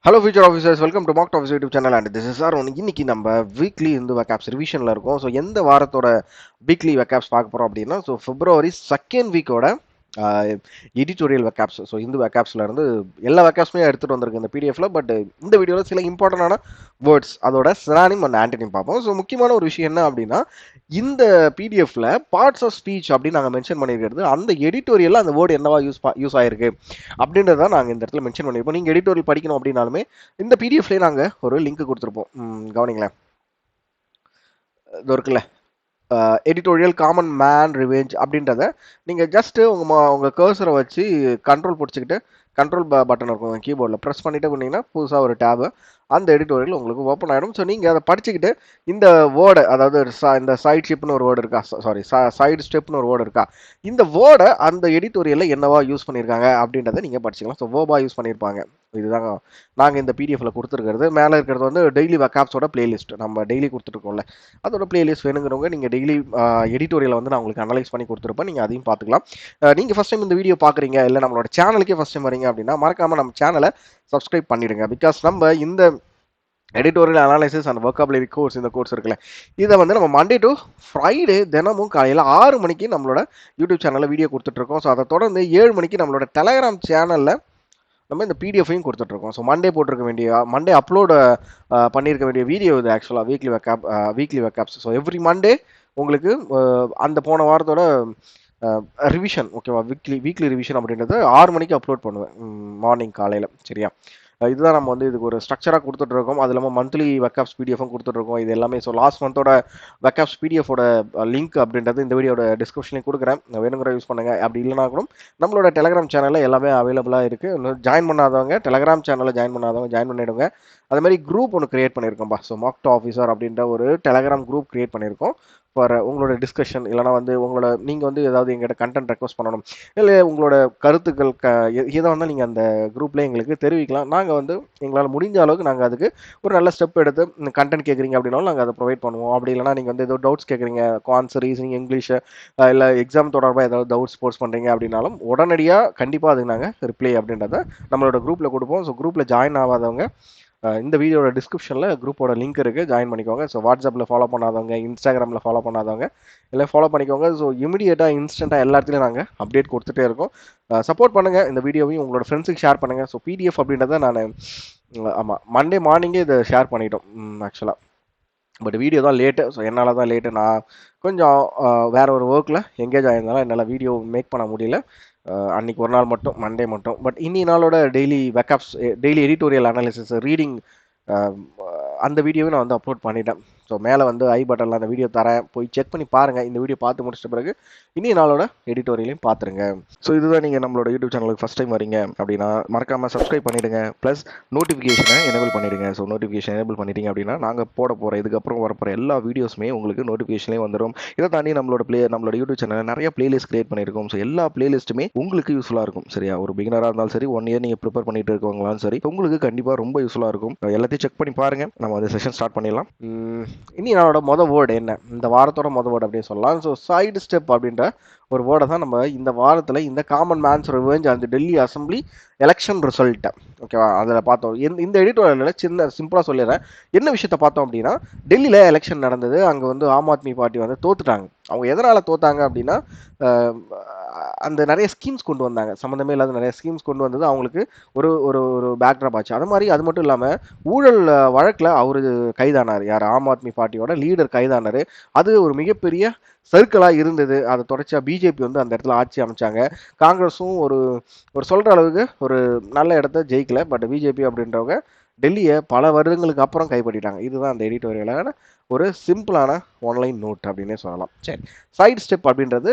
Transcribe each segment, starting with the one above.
Hello future officers, welcome to mock office YouTube channel. And this is R one. இன்னைக்கு நம்ம weekly இந்த வெக்காப்ஸ் ரிவிஷனில் இருக்கோம். So எந்த வாரத்தோட வீக்லி வெக்காப்ஸ் பார்க்க போகிறோம் அப்படின்னா, ஸோ பிப்ரவரி செகண்ட் வீக்கோட எடிட்டோரியல் வெக்காப்ஸ். ஸோ இந்த வெக்காப்ஸில் இருந்து எல்லா வெக்காப்ஸுமே எடுத்துகிட்டு வந்திருக்கு இந்த பிடிஎஃப்ல. பட் இந்த வீடியோவில் சில இம்பார்ட்டண்டான வேர்ட்ஸ், அதோட சினானிம் அண்ட் ஆன்டனிம் பார்ப்போம். ஸோ முக்கியமான ஒரு விஷயம் என்ன அப்படின்னா, இந்த பிடிஎஃப்ல பார்ட்ஸ் ஆஃப் ஸ்பீச் அப்படின்னு நாங்கள் மென்ஷன் பண்ணியிருக்கிறது அந்த எடிட்டோரியலில் அந்த வேர்டு என்னவா யூஸ் ஆயிருக்கு அப்படின்றத நாங்கள் இந்த இடத்துல மென்ஷன் பண்ணியிருப்போம். நீங்கள் எடிட்டோரியல் படிக்கணும் அப்படின்னாலுமே இந்த பிடிஎஃப்லேயே நாங்கள் ஒரு லிங்க் கொடுத்துருப்போம். கவனிங்களேன், இது இருக்குல்ல, எடிட்டோரியல் காமன் மேன் ரிவெஞ்ச் அப்படின்றத நீங்கள் ஜஸ்ட்டு உங்கள் கர்சரை வச்சு கண்ட்ரோல் பிடிச்சிக்கிட்டு கண்ட்ரோல் பட்டன் இருக்கும் கீபோர்டில் ப்ரெஸ் பண்ணிட்டு பண்ணிங்கன்னா புதுசாக ஒரு டேபு அந்த எடிட்டோரியல் உங்களுக்கு ஓப்பன் ஆகிடும். ஸோ நீங்கள் அதை படிச்சுக்கிட்டு இந்த வேர்டை, அதாவது இந்த சைட் ஷிப்னு ஒரு வேர்டு இருக்கா, சாரி சைடு ஸ்டெப்னு ஒரு வேர்டு இருக்கா, இந்த வேர்டை அந்த எடிட்டோரியலில் என்னவா யூஸ் பண்ணியிருக்காங்க அப்படின்றத நீங்கள் படிச்சுக்கலாம். ஸோ வேர்பா யூஸ் பண்ணியிருப்பாங்க. இதுதாங்க நாங்கள் இந்த பிடிஎஃப்ல கொடுத்துருக்கிறது. மேலே இருக்கிறது வந்து டெய்லி வெக்காப்ஸோட பிளேலிஸ்ட். நம்ம டெய்லி கொடுத்துருக்கோம்ல, அதோட பிளேலிஸ்ட் வேணுங்கிறவங்க நீங்கள் டெய்லி எடிட்டோரியலை வந்து நான் உங்களுக்கு அனலைஸ் பண்ணி கொடுத்துருப்பேன். நீங்கள் அதையும் பார்த்துக்கலாம். நீங்கள் ஃபஸ்ட் டைம் இந்த வீடியோ பார்க்குறீங்க, இல்லை நம்மளோட சேனலுக்கே ஃபஸ்ட் டைம் வரீங்க அப்படின்னா மறக்காமல் நம்ம சேனலை சப்ஸ்கிரைப் பண்ணிடுங்க. பிகாஸ் நம்ம இந்த editorial analysis and vocabulary course, இந்த கோர்ஸ் இருக்குல்ல, இதை வந்து நம்ம மண்டே டு ஃப்ரைடே தினமும் காலையில் 6 மணிக்கு நம்மளோட யூடியூப் சேனலில் வீடியோ கொடுத்துட்ருக்கோம். ஸோ அதை தொடர்ந்து 7 மணிக்கு நம்மளோட டெலகிராம் சேனலில் நம்ம இந்த பிடிஎஃபையும் கொடுத்துட்ருக்கோம். ஸோ மண்டே போட்டிருக்க வேண்டிய, மண்டே அப்லோடு பண்ணியிருக்க வேண்டிய வீடியோ இது ஆக்சுவலாக வீக்லி வெக்காப்ஸ். ஸோ எவ்ரி மண்டே உங்களுக்கு அந்த போன வாரத்தோட ரிவிஷன், ஓகேவா, வீக்லி ரிவிஷன் அப்படின்றது 6 மணிக்கு அப்லோட் பண்ணுவேன், மார்னிங் காலையில். சரியா, இதுதான் நம்ம வந்து இதுக்கு ஒரு ஸ்ட்ரக்சராக கொடுத்துட்ருக்கோம். அது இல்லாமல் மந்த்லி வெக்காப்ஸ் பிடிஎஃபும் கொடுத்துட்ருக்கோம். இது எல்லாமே ஸோ லாஸ்ட் மந்தோட வெக்காப்ஸ் பிடிஎஃபோட லிங்க் அப்படின்றது இந்த வீடியோட டிஸ்கிரிப்ஷன்லையும் கொடுக்குறேன். வேணுங்கிற யூஸ் பண்ணுங்கள். அப்படி இல்லைனா கூட நம்மளோட டெலகிராம் சேனலில் எல்லாமே அவைலபிளாக இருக்குது. இன்னும் ஜாயின் பண்ணாதவங்க, டெலகிராம் சேனலில் ஜாயின் பண்ணாதவங்க ஜாயின் பண்ணிவிடுங்க. அது மாதிரி குரூப் ஒன்று கிரியேட் பண்ணியிருக்கோம்பா. ஸோ மாக் டு ஆஃபீஸர் அப்படின்ற ஒரு டெலகிராம் குரூப் கிரியேட் பண்ணியிருக்கோம் ஃபார் உங்களோட டிஸ்கஷன். இல்லைனா வந்து உங்களோட நீங்கள் வந்து ஏதாவது எங்கிட்ட கண்டென்ட் ரெக்வஸ்ட் பண்ணணும், இல்லை உங்களோட கருத்துக்கள் எதை வந்தால் நீங்கள் அந்த குரூப்பில் எங்களுக்கு தெரிவிக்கலாம். நாங்கள் வந்து எங்களால் முடிஞ்ச அளவுக்கு நாங்கள் அதுக்கு ஒரு நல்ல ஸ்டெப் எடுத்து கண்டென்ட் கேட்குறீங்க அப்படின்னாலும் நாங்கள் அதை ப்ரொவைட் பண்ணுவோம். அப்படி இல்லைனா நீங்கள் வந்து ஏதோ டவுட்ஸ் கேட்குறீங்க, குவான்ஸ், ரீசனிங், இங்கிலீஷு, இல்லை எக்ஸாம் தொடர்பாக ஏதாவது டவுட்ஸ் போஸ்ட் பண்ணுறீங்க அப்படின்னாலும் உடனடியாக கண்டிப்பாக அதுக்கு நாங்கள் ரிப்ளை அப்படின்றத நம்மளோட குரூப்பில் கொடுப்போம். ஸோ குரூப்பில் ஜாயின் ஆகாதவங்க இந்த வீடியோட டிஸ்கிரிப்ஷனில் குரூப்போட லிங்க் இருக்குது, ஜாயின் பண்ணிக்கோங்க. ஸோ வாட்ஸ்அப்பில் ஃபாலோ பண்ணாதவங்க, இன்ஸ்டாகிராமில் ஃபாலோ பண்ணாதவங்க எல்லாம் ஃபாலோ பண்ணிக்கோங்க. ஸோ இமிடியேட்டாக இன்ஸ்டண்ட்டாக எல்லா இடத்துலையும் நாங்கள் அப்டேட் கொடுத்துட்டே இருக்கோம். சப்போர்ட் பண்ணுங்கள். இந்த வீடியோவையும் உங்களோட ஃப்ரெண்ட்ஸுக்கு ஷேர் பண்ணுங்கள். ஸோ பிடிஎஃப் அப்படின்றத நான் ஆமாம் மண்டே மார்னிங்கே இதை ஷேர் பண்ணிட்டோம் ஆக்சுவலாக. பட் வீடியோ தான் லேட்டு. ஸோ என்னால் தான் லேட்டு. நான் கொஞ்சம் வேற ஒரு ஒர்க்கில் எங்கேஜ் ஆகியிருந்தாலும் என்னால் வீடியோ மேக் பண்ண முடியல. அன்னைக்கு ஒரு நாள் மட்டும், மண்டே மட்டும். பட் இன்னி நாளோட daily vocabs, daily editorial analysis, reading, அந்த வீடியோவை நான் வந்து அப்லோட் பண்ணிட்டேன். ஸோ மேலே வந்து ஐ பட்டனில் அந்த வீடியோ தரேன், போய் செக் பண்ணி பாருங்கள். இந்த வீடியோ பார்த்து முடிச்சிட்ட பிறகு இன்னி நாளோட எடிட்டோரியலையும் பார்த்துருங்க. ஸோ இதுதான் நீங்கள் நம்மளோட யூடியூப் சேனலுக்கு ஃபஸ்ட் டைம் வரீங்க அப்படின்னா மறக்காமல் சப்ஸ்கிரைப் பண்ணிவிடுங்க. ப்ளஸ் நோட்டிஃபிகேஷனை எனேபிள் பண்ணிவிடுங்க. ஸோ நோட்டிஃபிகேஷன் எனேபிள் பண்ணிட்டீங்க அப்படின்னா நாங்கள் போட போகிற இதுக்கப்புறம் வரப்போகிற எல்லா வீடியோஸுமே உங்களுக்கு நோட்டிஃபிகேஷன்லேயே வந்துடும். இதை தாண்டி நம்மளோட யூடியூப் சேனலில் நிறைய பிளேலிஸ்ட் கிரியேட் பண்ணியிருக்கோம். ஸோ எல்லா பிளேலிஸ்ட்டுமே உங்களுக்கு யூஸ்ஃபுல்லாக இருக்கும். சரியா, ஒரு பிகினராக இருந்தாலும் சரி, 1 இயர் நீங்கள் ப்ரிப்பேர் பண்ணிட்டு இருக்கவங்களாலும் சரி, உங்களுக்கு கண்டிப்பாக ரொம்ப யூஸ்ஃபுல்லாக இருக்கும். எல்லாத்தையும் செக் பண்ணி பாருங்கள். நம்ம வந்து செஷன் ஸ்டார்ட் பண்ணிடலாம். இனி என்னோட மொதல் வேர்டு என்ன, இந்த வாரத்தோட மொதல் வேர்டு அப்படின்னு சொல்லலாம். ஸோ சைடு ஸ்டெப் அப்படின்ற ஒரு வேர்டை தான் நம்ம இந்த வாரத்தில் இந்த காமன் மேன்ஸ் ரிவெஞ்ச் அந்த டெல்லி அசம்பிளி எலெக்ஷன் ரிசல்ட்டை, ஓகேவா, அதில் பார்த்தோம். இந்த எடிட்டோரியலில் சின்ன சிம்பிளாக சொல்லிடுறேன். என்ன விஷயத்த பார்த்தோம் அப்படின்னா, டெல்லியில் எலெக்ஷன் நடந்தது. அங்கே வந்து ஆம் ஆத்மி பார்ட்டி வந்து தோத்துட்டாங்க. அவங்க எதனால் தோத்தாங்க அப்படின்னா, அந்த நிறைய ஸ்கீம்ஸ் கொண்டு வந்தாங்க, சம்மந்தமே இல்லாத நிறைய ஸ்கீம்ஸ் கொண்டு வந்தது அவங்களுக்கு ஒரு ஒரு ஒரு பேக்ட்ராப் ஆச்சு. அது மாதிரி அது மட்டும் இல்லாமல் ஊழல் வழக்கில் அவர் கைதானார். யார், ஆம் ஆத்மி பார்ட்டியோட லீடர் கைதானார். அது ஒரு மிகப்பெரிய சர்க்கிளாக இருந்தது. அதை தொடர்ச்சியாக பிஜேபி வந்து அந்த இடத்துல ஆட்சி அமைச்சாங்க. காங்கிரஸும் ஒரு சொல்கிற அளவுக்கு ஒரு நல்ல இடத்த ஜெயிக்கல. பட் பிஜேபி அப்படின்றவங்க டெல்லியை பல வருடங்களுக்கு அப்புறம் கைப்பற்றிட்டாங்க. இதுதான் அந்த எடிட்டோரியலான ஒரு சிம்பிளான ஒன்லைன் நோட் அப்படின்னே சொல்லலாம். சரி, சைடு ஸ்டெப் அப்படின்றது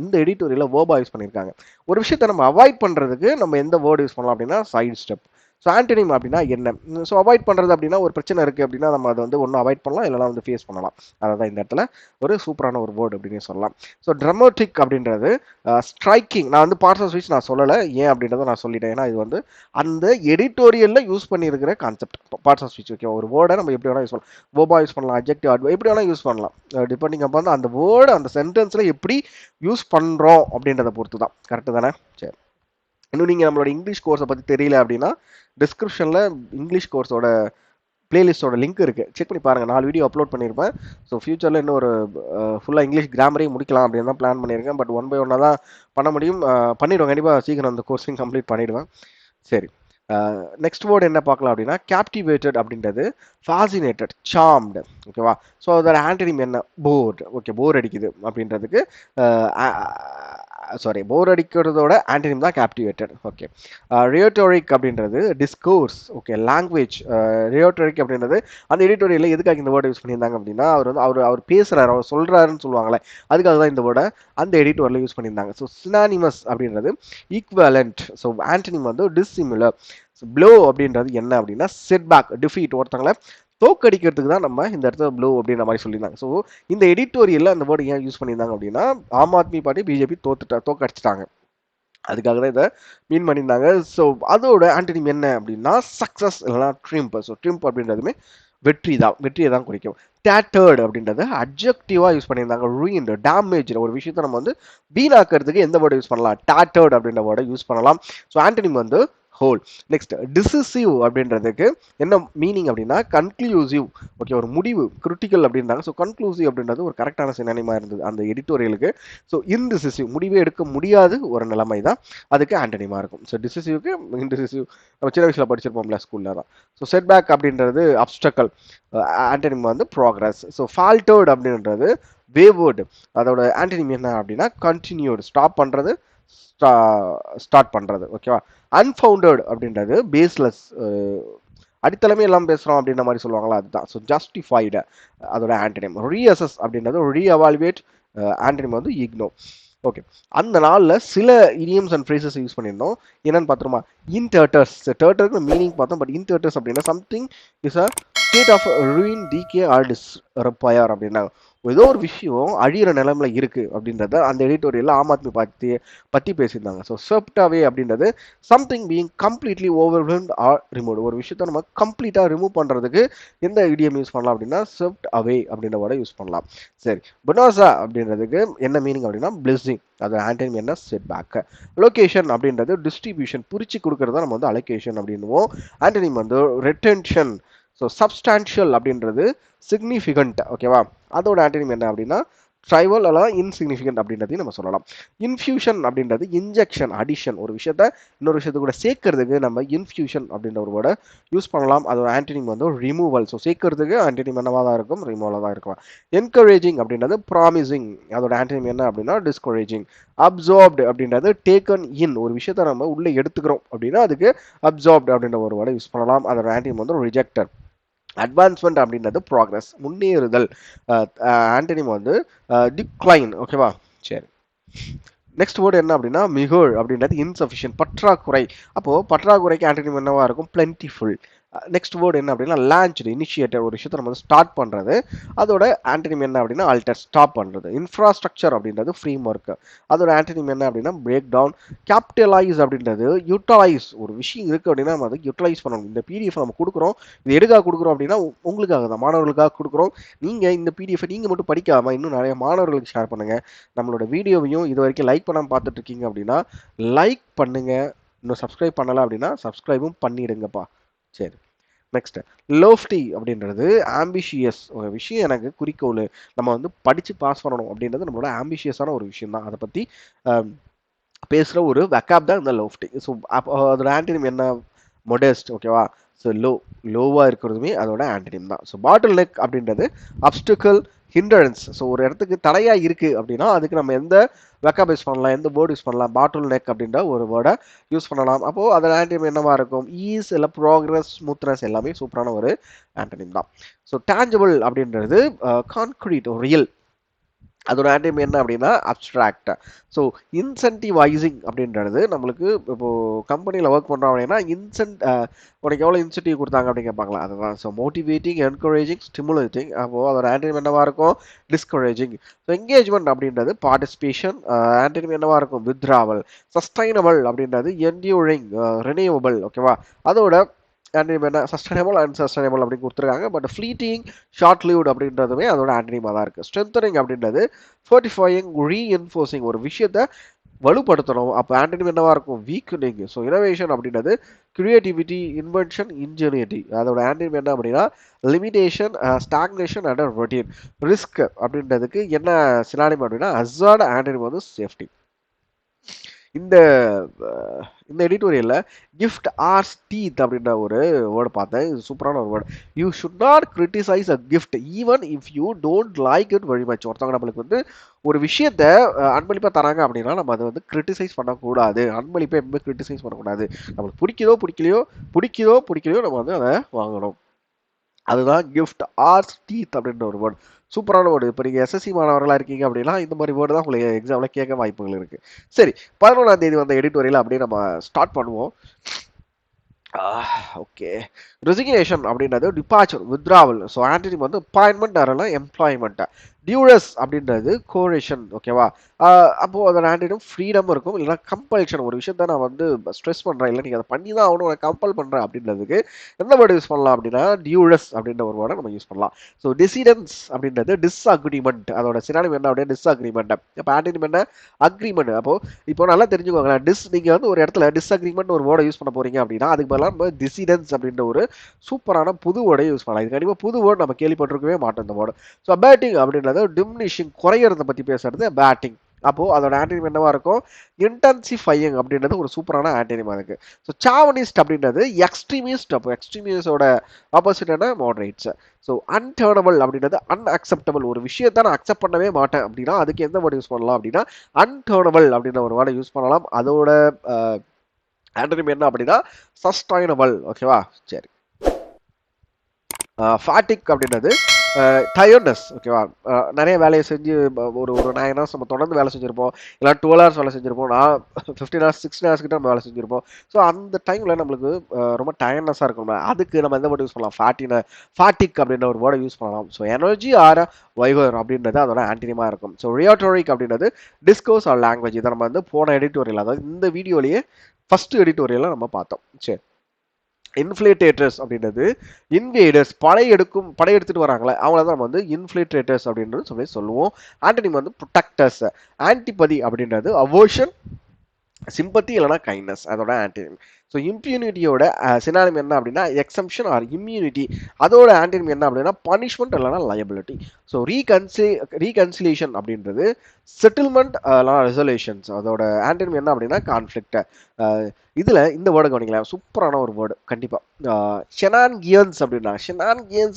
இந்த எடிட்டோரியலில் வேர்பா யூஸ் பண்ணியிருக்காங்க. ஒரு விஷயத்தை நம்ம அவாய்ட் பண்ணுறதுக்கு நம்ம எந்த வேர்டு யூஸ் பண்ணலாம் அப்படின்னா சைடு ஸ்டெப். ஸோ ஆன்டனிம் அப்படின்னா என்ன? ஸோ அவாய்ட் பண்ணுறது அப்படின்னா ஒரு பிரச்சனை இருக்குது அப்படின்னா நம்ம அதை வந்து ஒன்று அவாய்ட் பண்ணலாம், இல்லைனா வந்து ஃபேஸ் பண்ணலாம். அதை தான் இந்த இடத்துல ஒரு சூப்பரான ஒரு வேர்டு அப்படின்னு சொல்லலாம். ஸோ ட்ரமோட்டிக் அப்படின்றது ஸ்ட்ரைக்கிங். நான் வந்து பார்ட்ஸ் ஆஃப் ஸ்பீச் நான் சொல்லலை, ஏன் அப்படின்றத நான் சொல்லிட்டேன். ஏன்னா இது வந்து அந்த எடிட்டோரியலில் யூஸ் பண்ணியிருக்கிற concept parts of speech. Okay, ஒரு வேர்டை நம்ம எப்படி வேணால் யூஸ் பண்ணலாம். வேர்பா யூஸ் பண்ணலாம், அட்ஜெக்டிவ், அட்வர்ப், எப்படி வேணால் யூஸ் பண்ணலாம். டிபெண்டிங் அப்போ வந்து அந்த வேர்டு அந்த சென்டென்ஸில் எப்படி யூஸ் பண்ணுறோம் அப்படின்றத பொறுத்து தான். கரெக்டு தானே? சரி, இன்னும் நீங்கள் நம்மளோட இங்கிலீஷ் கோர்ஸை பற்றி தெரியல அப்படின்னா டிஸ்கிரிப்ஷனில் இங்கிலீஷ் கோர்ஸோட பிளேலிஸ்ட்டோட லிங்க் இருக்குது, செக் பண்ணி பாருங்கள். 4 வீடியோ அப்லோட் பண்ணியிருப்பேன். ஸோ ஃபியூச்சரில் இன்னும் ஒரு ஃபுல்லாக இங்கிலீஷ் கிராமரையும் முடிக்கலாம் அப்படின்னு தான் பிளான் பண்ணியிருக்கேன். பட் ஒன் பை ஒன்னாக தான் பண்ண முடியும். பண்ணிவிடுவேன், கண்டிப்பாக சீக்கிரம் அந்த கோர்ஸையும் கம்ப்ளீட் பண்ணிவிடுவேன். சரி, நெக்ஸ்ட் வேர்டு என்ன பார்க்கலாம் அப்படின்னா கேப்டிவேட்டட் அப்படின்றது ஃபாசினேட்டட், சார்ம்டு, ஓகேவா. ஸோ அதோட ஆன்டனிம் என்ன? போர்டு. ஓகே, போர் அடிக்குது அப்படின்றதுக்கு சாரி, போர் அடிக்கிறதோட ஆன்டனிம் தான் கேப்டிவேட்டட். ஓகே, ரியோட்டோரிக் அப்படின்றது டிஸ்கோர்ஸ், ஓகே, லாங்குவேஜ். ரியோட்டோரிக் அப்படின்றது அந்த எடிட்டோரியலில் எதுக்காக இந்த வேர்டை யூஸ் பண்ணியிருந்தாங்க அப்படின்னா அவர் வந்து அவர் பேசுகிறார், அவர் சொல்கிறாருன்னு சொல்லுவாங்களே, அதுக்காக தான் இந்த வேர்டை அந்த எடிட்டோரியில் யூஸ் பண்ணியிருந்தாங்க. ஸோ சினானிமஸ் அப்படின்றது ஈக்வலண்ட். ஸோ ஆன்டனிம் வந்து டிஸ்சிமிலர். ப்ளோ அப்படின்றது என்ன அப்படின்னா செட்பேக், டிஃபீட், ஒருத்தங்களை தோக்கடிக்கிறதுக்கு தான் நம்ம இந்த இடத்துல ப்ளோ அப்படின்ற மாதிரி சொல்லியிருந்தாங்க. ஸோ இந்த எடிட்டோரியலில் அந்த வேர்டு ஏன் யூஸ் பண்ணியிருந்தாங்க அப்படின்னா ஆம் ஆத்மி பார்ட்டி பிஜேபி தோக்கடிச்சிட்டாங்க, அதுக்காக தான் இதை மீன் பண்ணியிருந்தாங்க. ஸோ அதோட ஆன்டனிம் என்ன அப்படின்னா சக்ஸஸ் இல்லைனா ட்ரிம்ப். ஸோ ட்ரிம்ப் அப்படின்றதுமே வெற்றியை தான் குறிக்கும். டேட்டர்டு அப்படின்றது அட்ஜெக்டிவா யூஸ் பண்ணியிருந்தாங்க. ரூயின்டு, டேமேஜ், ஒரு விஷயத்தை நம்ம வந்து வீணாக்கிறதுக்கு எந்த வேர்டை யூஸ் பண்ணலாம்? டேட்டர்டு அப்படின்ற வேர்டை யூஸ் பண்ணலாம். ஸோ ஆன்டனிம் வந்து ஹோல். நெக்ஸ்ட் டிசிசிவ் அப்படின்றதுக்கு என்ன மீனிங் அப்படின்னா கன்க்ளூசிவ், ஓகே, ஒரு முடிவு, கிரிட்டிக்கல் அப்படின்றாங்க. ஸோ கன்க்ளூசிவ் அப்படின்றது ஒரு கரெக்டான சினானிமா இருந்தது அந்த எடிட்டோரியலுக்கு. ஸோ இன்டிசிசிவ், முடிவே எடுக்க முடியாது ஒரு நிலைமை தான் அதுக்கு ஆன்டனிமா இருக்கும். ஸோ டிசிசிவ்க்கு இன்டிசிசிவ் நம்ம சின்ன வயசுல படிச்சிருப்போம்ல ஸ்கூல்ல தான். ஸோ செட்பேக் அப்படின்றது அப்ஸ்டக்கல், ஆன்டனிம் வந்து ப்ராக்ரஸ். ஸோ ஃபால்டர்ட் அப்படின்றது வேவேர்டு, அதோட ஆன்டனிம் என்ன அப்படின்னா கண்டினியூடு, ஸ்டாப் பண்றது, ஸ்டார்ட் பண்றது, ஓகேவா. அன்ஃபவுண்டட் அப்படின்றது பேஸ்லெஸ், அடித்தளமே எல்லாம் பேசுறோம் அப்படின்ற மாதிரி சொல்லுவாங்களா, அதுதான். ஸோ ஜஸ்டிஃபைடு அதோட ஆன்டனிம். ரீஅசஸ் அப்படின்றது ரீஅவால்வேட், ஆன்டனிம் வந்து இக்னோ. ஓகே, அந்த நாளில் சில இடியம்ஸ் அண்ட் ஃப்ரேசஸ் யூஸ் பண்ணியிருந்தோம். என்னன்னு பார்த்துருமா? இன்டர்டர்ஸ். டர்டருக்கு மீனிங் பார்த்தோம், பட் இன்டர்டர்ஸ் அப்படின்னா something is a state of ruin, decay or disrepair அப்படின்னா ஏதோ ஒரு விஷயம் அழியிற நிலைமையில இருக்கு அப்படின்றத அந்த எடிட்டோரியல்ல ஆம் ஆத்மி பத்தி பேசியிருந்தாங்க. ஸோ ஸ்வெப்ட் அவே அப்படின்றது something being completely overwhelmed or remove, ஒரு விஷயத்த நம்ம கம்ப்ளீட்டா ரிமூவ் பண்றதுக்கு எந்த இடியம் யூஸ் பண்ணலாம் அப்படின்னா ஸ்வெப்ட் அவே அப்படின்ற வேர்டை யூஸ் பண்ணலாம். சரி, பொனாசா அப்படின்றதுக்கு என்ன மீனிங் அப்படின்னா பிளெஸிங், அது ஆன்டனிம் என்ன? Setback. லொகேஷன் அப்படின்றது டிஸ்ட்ரிபியூஷன், பிரிச்சு கொடுக்கறத நம்ம வந்து அலோகேஷன் அப்படின்னுவோம். ஆன்டனிம் வந்து ரெட்டென்ஷன். ஸோ சப்ஸ்டான்ஷியல் அப்படின்றது சிக்னிஃபிகண்ட், ஓகேவா. அதோட ஆன்டனிம் என்ன அப்படின்னா ட்ரைவல் அல்ல இன்சிக்னிஃபிகண்ட் அப்படின்றதையும் நம்ம சொல்லலாம். இன்ஃபியூஷன் அப்படின்றது இன்ஜெக்ஷன், அடிஷன், ஒரு விஷயத்த இன்னொரு விஷயத்த கூட சேர்க்கறதுக்கு நம்ம இன்ஃபியூஷன் அப்படின்ற ஒரு வேர்டை யூஸ் பண்ணலாம். அதோட ஆன்டனிம் வந்து ரிமூவல். ஸோ சேர்க்கறதுக்கு ஆன்டனிம் என்னவா தான் இருக்கும்? ரிமூவலாக தான் இருக்கும். என்கரேஜிங் அப்படின்றது ப்ராமிசிங், அதோட ஆன்டனிம் என்ன அப்படின்னா டிஸ்கரேஜிங். அப்சார்ப்டு அப்படின்றது டேக்கன் இன், ஒரு விஷயத்த நம்ம உள்ள எடுத்துக்கிறோம் அப்படின்னா அதுக்கு அப்சார்ப்டு அப்படின்ற ஒரு வேர்டை யூஸ் பண்ணலாம். அதோட ஆன்டனிம் வந்து ரிஜெக்டட். அட்வான்ஸ்மெண்ட் அப்படின்றது ப்ராக்ரஸ், முன்னேறுதல். ஆன்டனிம் வந்து டிக்ளைன், ஓகேவா. சரி, நெக்ஸ்ட் வேர்டு என்ன அப்படின்னா மிகர் அப்படின்றது இன்சஃபிஷியன்ட், பற்றாக்குறை. அப்போ பற்றாக்குறைக்கு ஆன்டனிம் என்னவா இருக்கும்? பிளென்டிஃபுல். நெக்ஸ்ட் வேர்டு என்ன அப்படின்னா லான்ச்டு, இனிஷியேட்டர், ஒரு விஷயத்தை நம்ம ஸ்டார்ட் பண்றது. அதோட ஆன்டனிம் என்ன அப்படின்னா ஆல்டர், ஸ்டாப் பண்றது. இன்ஃப்ராஸ்ட்ரக்சர் அப்படின்றது ஃப்ரேம் ஒர்க், அதோட ஆன்டனிம் என்ன அப்படின்னா பிரேக் டவுன். கேபிட்டலைஸ் அப்படின்றது யூட்டிலைஸ், ஒரு விஷயம் இருக்கு அப்படின்னா நம்ம அதை யூட்டிலைஸ் பண்ணணும். இந்த பிடிஎஃப் நம்ம கொடுக்குறோம், இது எதுக்காக கொடுக்குறோம் அப்படின்னா உங்களுக்காக தான், மாணவர்களுக்காக கொடுக்குறோம். நீங்க இந்த பிடிஎஃப் நீங்க மட்டும் படிக்காம இன்னும் நிறைய மாணவர்களுக்கு ஷேர் பண்ணுங்க. நம்மளோட வீடியோவையும் இது வரைக்கும் லைக் பண்ணாம பார்த்துட்டு இருக்கீங்க அப்படின்னா லைக் பண்ணுங்க. இன்னும் சப்ஸ்கிரைப் பண்ணல அப்படின்னா சப்ஸ்கிரைபும் பண்ணிடுங்கப்பா. சரி, நெக்ஸ்ட் லோஃப்டி அப்படின்றது ஆம்பிஷியஸ், ஒரு விஷயம் எனக்கு குறிக்கோள், நம்ம வந்து படிச்சு பாஸ் பண்ணணும் அப்படின்றது நம்மளோட ஆம்பிஷியஸான ஒரு விஷயம் தான். அதை பத்தி பேசுற ஒரு வெக்காப் தான் இந்த லோஃப்டி. ஸோ அதோட ஆன்டனிம் என்ன? மொடெஸ்ட், ஓகேவா. ஸோ லோவா இருக்கிறதுமே அதோட ஆன்டனிம் தான். ஸோ பாட்டில் நெக் அப்படின்றது அப்டிக்கல், ஹிண்டரன்ஸ். ஸோ ஒரு இடத்துக்கு தடையா இருக்கு அப்படின்னா அதுக்கு நம்ம எந்த வெக்காப் யூஸ் பண்ணலாம், எந்த வேர்டு யூஸ் பண்ணலாம்? பாட்டில் நெக் அப்படின்ற ஒரு வேர்டை யூஸ் பண்ணலாம். அப்போ அதோட ஆன்டனிம் என்னவா இருக்கும்? ஈஸ் இல்லை ப்ராக்ரஸ், ஸ்மூத்னஸ், எல்லாமே சூப்பரான ஒரு ஆன்டனிம் தான். ஸோ டேஞ்சபிள் அப்படின்றது கான்கிரீட், ரியல், அதோட ஆன்டனிம் என்ன அப்படின்னா அப்ட்ராக்ட். ஸோ இன்சென்டிவைசிங் அப்படின்றது நம்மளுக்கு இப்போ கம்பெனியில் ஒர்க் பண்ணுறோம் அப்படின்னா உனக்கு எவ்வளோ இன்சென்டிவ் கொடுத்தாங்க அப்படின்னு கேட்பாங்களா, அதுதான். So motivating, encouraging, stimulating. அப்போது அதோட ஆன்டனிம் என்னவா இருக்கும்? டிஸ்கரேஜிங். ஸோ என்கேஜ்மெண்ட் அப்படின்றது பார்ட்டிசிபேஷன், ஆன்டனிம் என்னவா இருக்கும்? வித்ராவல். சஸ்டைனபிள் அப்படின்றது என்டியூரிங், ரினியூவபிள், ஓகேவா. அதோட ஆன்டனிம் என்ன? சஸ்டைனபிள் அண்ட் சஸ்டைனபிள் அப்படின்னு கொடுத்துருக்காங்க. பட் ஃப்ளீட்டிங், ஷார்ட் லிவ்ட் அப்படின்றதுமே அதோட ஆன்டனிமாக தான் இருக்குது. ஸ்ட்ரென்தனிங் அப்படின்றது ஃபோர்ட்டிஃபையிங், ரீஎன்ஃபோர்சிங், ஒரு விஷயத்த வலுப்படுத்தணும். அப்போ ஆன்டனிம் என்னவா இருக்கும்? வீக்கனிங். ஸோ இனோவேஷன் அப்படின்றது கிரியேட்டிவிட்டி, இன்வென்ஷன், இன்ஜினியரிட்டி. அதோட ஆன்டனிம் என்ன அப்படின்னா limitation, stagnation and routine. Risk அப்படின்றதுக்கு என்ன சினானிம் அப்படின்னா ஹசார்ட், ஆன்டனிம் வந்து சேஃப்டி. இந்த இந்த எடிட்டோரியல்ல கிஃப்ட் ஆர்ஸ் டீத் அப்படின்ற ஒரு வேர்டு பார்த்தேன். இது சூப்பரான ஒரு word. You should not criticise a gift even if you don't like it very much. ஒருத்தவங்க நம்மளுக்கு வந்து ஒரு விஷயத்த அன்பளிப்பா தராங்க அப்படின்னா நம்ம அதை வந்து கிரிட்டிசைஸ் பண்ணக்கூடாது. அன்பளிப்பை எப்பவுமே கிரிட்டிசைஸ் பண்ணக்கூடாது. நம்மளுக்கு பிடிக்குதோ நம்ம வந்து அதை வாங்கணும். அதுதான் கிஃப்ட் ஆர்ஸ் டீத் அப்படின்ற ஒரு வேர்டு. சூப்பரான வேர்டு. இப்போ நீங்கள் எஸ்எஸ்சி மாணவர்களாக இருக்கீங்க அப்படின்னா இந்த மாதிரி வேர்டு தான் உங்களுக்கு எக்ஸாமில் கேட்க வாய்ப்புகள் இருக்குது. சரி, 11ஆம் தேதி வந்த எடிட்டோரியல் அப்படியே நம்ம ஸ்டார்ட் பண்ணுவோம். ஓகே, ரெசிக்னேஷன் அப்படின்றது டிபார்ச்சர், வித்ராவல். ஸோ ஆன்டனிம் வந்து அப்பாயின்மெண்ட் ஆரலாம் எம்ப்ளாய்மெண்ட். டியூரஸ் அப்படின்றது கோரேஷன். ஓகேவா? அப்போ அதோட ஆன்டனிம் ஃப்ரீடம் இருக்கும், இல்லைனா கம்பல்ஷன். ஒரு விஷயத்த நான் வந்து ஸ்ட்ரெஸ் பண்ணுறேன், இல்லை நீங்கள் அதை பண்ணி தான் ஆகணும், நான் கம்பல் பண்ணுறேன் அப்படின்றதுக்கு எந்த வேர்டு யூஸ் பண்ணலாம் அப்படின்னா டியூரஸ் அப்படின்ற ஒரு வேர்டை நம்ம யூஸ் பண்ணலாம். ஸோ டிசிடன்ஸ் அப்படின்றது டிஸ்அக்ரிமெண்ட். அதோட சினானிம் என்ன அப்படின்னா டிஸ்அக்ரிமெண்ட். இப்போ ஆன்டனிம் என்ன? அக்ரிமெண்ட். இப்போ நல்லா தெரிஞ்சுக்கோங்களேன். நீங்க வந்து ஒரு இடத்துல டிஸ்அக்ரிமெண்ட் ஒரு வேர்டை யூஸ் பண்ண போறீங்க அப்படின்னா அதுக்கு பதிலாக நம்ம டிசிடன்ஸ் அப்படின்ற ஒரு சூப்பரான புது வேர்டை யூஸ் பண்ணலாம். இது கண்டிப்பாக புது வேர்டு நம்ம கேள்விப்பட்டிருக்கவே மாட்டோம் இந்த வேர்டு. ஸோ அபேட்டிங் அப்படின்றது டிமினிஷிங், குறையறத பத்தி பேசுறது பேட்டிங். அப்போ அதோட ஆன்டனிம் என்னவா இருக்கும்? இன்டென்சிஃபையிங் அப்படின்றது ஒரு சூப்பரான ஆன்டனிமா இருக்கு. ஸோ சாவனிஸ்ட் அப்படின்றது எக்ஸ்ட்ரீமிஸ்ட். அப்போ எக்ஸ்ட்ரீமிஸ்டோட ஆப்போசிட் என்ன? மாடரேட்ஸ். ஸோ அன்டர்னபிள் அப்படின்றது அன்அக்செப்டபிள். ஒரு விஷயத்தை நான் அக்செப்ட் பண்ணவே மாட்டேன் அப்படின்னா அதுக்கு எந்த வேர்டு யூஸ் பண்ணலாம் அப்படின்னா அன்டர்னபிள் அப்படின்ற ஒரு வேர்டை யூஸ் பண்ணலாம். அதோட ஆன்டனிம் என்ன அப்படின்னா சஸ்டைனபிள். ஓகேவா? சரி. ஃபாட்டிக் அப்படின்றது டயர்ட்னஸ். ஓகேவா? நிறைய வேலையை செஞ்சு ஒரு ஒரு 9 ஹவர்ஸ் நம்ம தொடர்ந்து வேலை செஞ்சுருப்போம், இல்லை 12 ஹவர்ஸ் வேலை செஞ்சுருப்போம், நான் 15 ஹவர்ஸ் 16 ஹவர்ஸ் கிட்ட நம்ம வேலை செஞ்சுருப்போம். ஸோ அந்த டைமில் நம்மளுக்கு ரொம்ப டயர்ட்னஸாக இருக்கும். அதுக்கு நம்ம எந்த வேர்டு யூஸ் பண்ணலாம்? ஃபாட்டிக் அப்படின்ற ஒரு வேர்டை யூஸ் பண்ணலாம். ஸோ எனர்ஜி ஆர் வைகர் அப்படின்றது அதோட ஆன்டினிமா இருக்கும். ஸோ ரியாட்டோரிக் அப்படின்றது டிஸ்கோர்ஸ் ஆர் லாங்குவேஜ். இதை நம்ம வந்து போன எடிட்டோரியல், அதாவது இந்த வீடியோலேயே ஃபர்ஸ்ட் எடிட்டோரியலில் நம்ம பார்த்தோம். சரி, இன்ஃபிளேட்டேட்டர்ஸ் அப்படின்றது இன்வேடர்ஸ், படையெடுத்துட்டு வராங்களே அவங்கள தான் நம்ம வந்து இன்ஃபிளேட்டேட்டர்ஸ் அப்படின்றது சொல்லுவோம். ஆன்டனிம் வந்து ப்ரொடெக்டர்ஸ். ஆன்டிபதி அப்படின்றது அவர்ஷன், சிம்பத்தி இல்லைனா கைண்ட்னஸ், அதோட ஆன்டனிம். ஸோ இம்யூனிட்டியோட சினானிம் என்ன அப்படின்னா எக்ஸம்ஷன் ஆர் இம்யூனிட்டி. அதோட ஆன்டனிம் என்ன அப்படின்னா பனிஷ்மெண்ட் இல்லைனா லயபிலிட்டி. ஸோ ரீகன்சிலேஷன் அப்படின்றது செட்டில்மெண்ட் ரெசல்யூஷன்ஸ். அதோட ஆன்டனிம் என்ன அப்படின்னா கான்ஃப்ளிக்ட். இதுல இந்த வேர்டு கவனிங்களேன், சூப்பரான ஒரு வேர்டு கண்டிப்பா. ஷெனான்கியன்ஸ்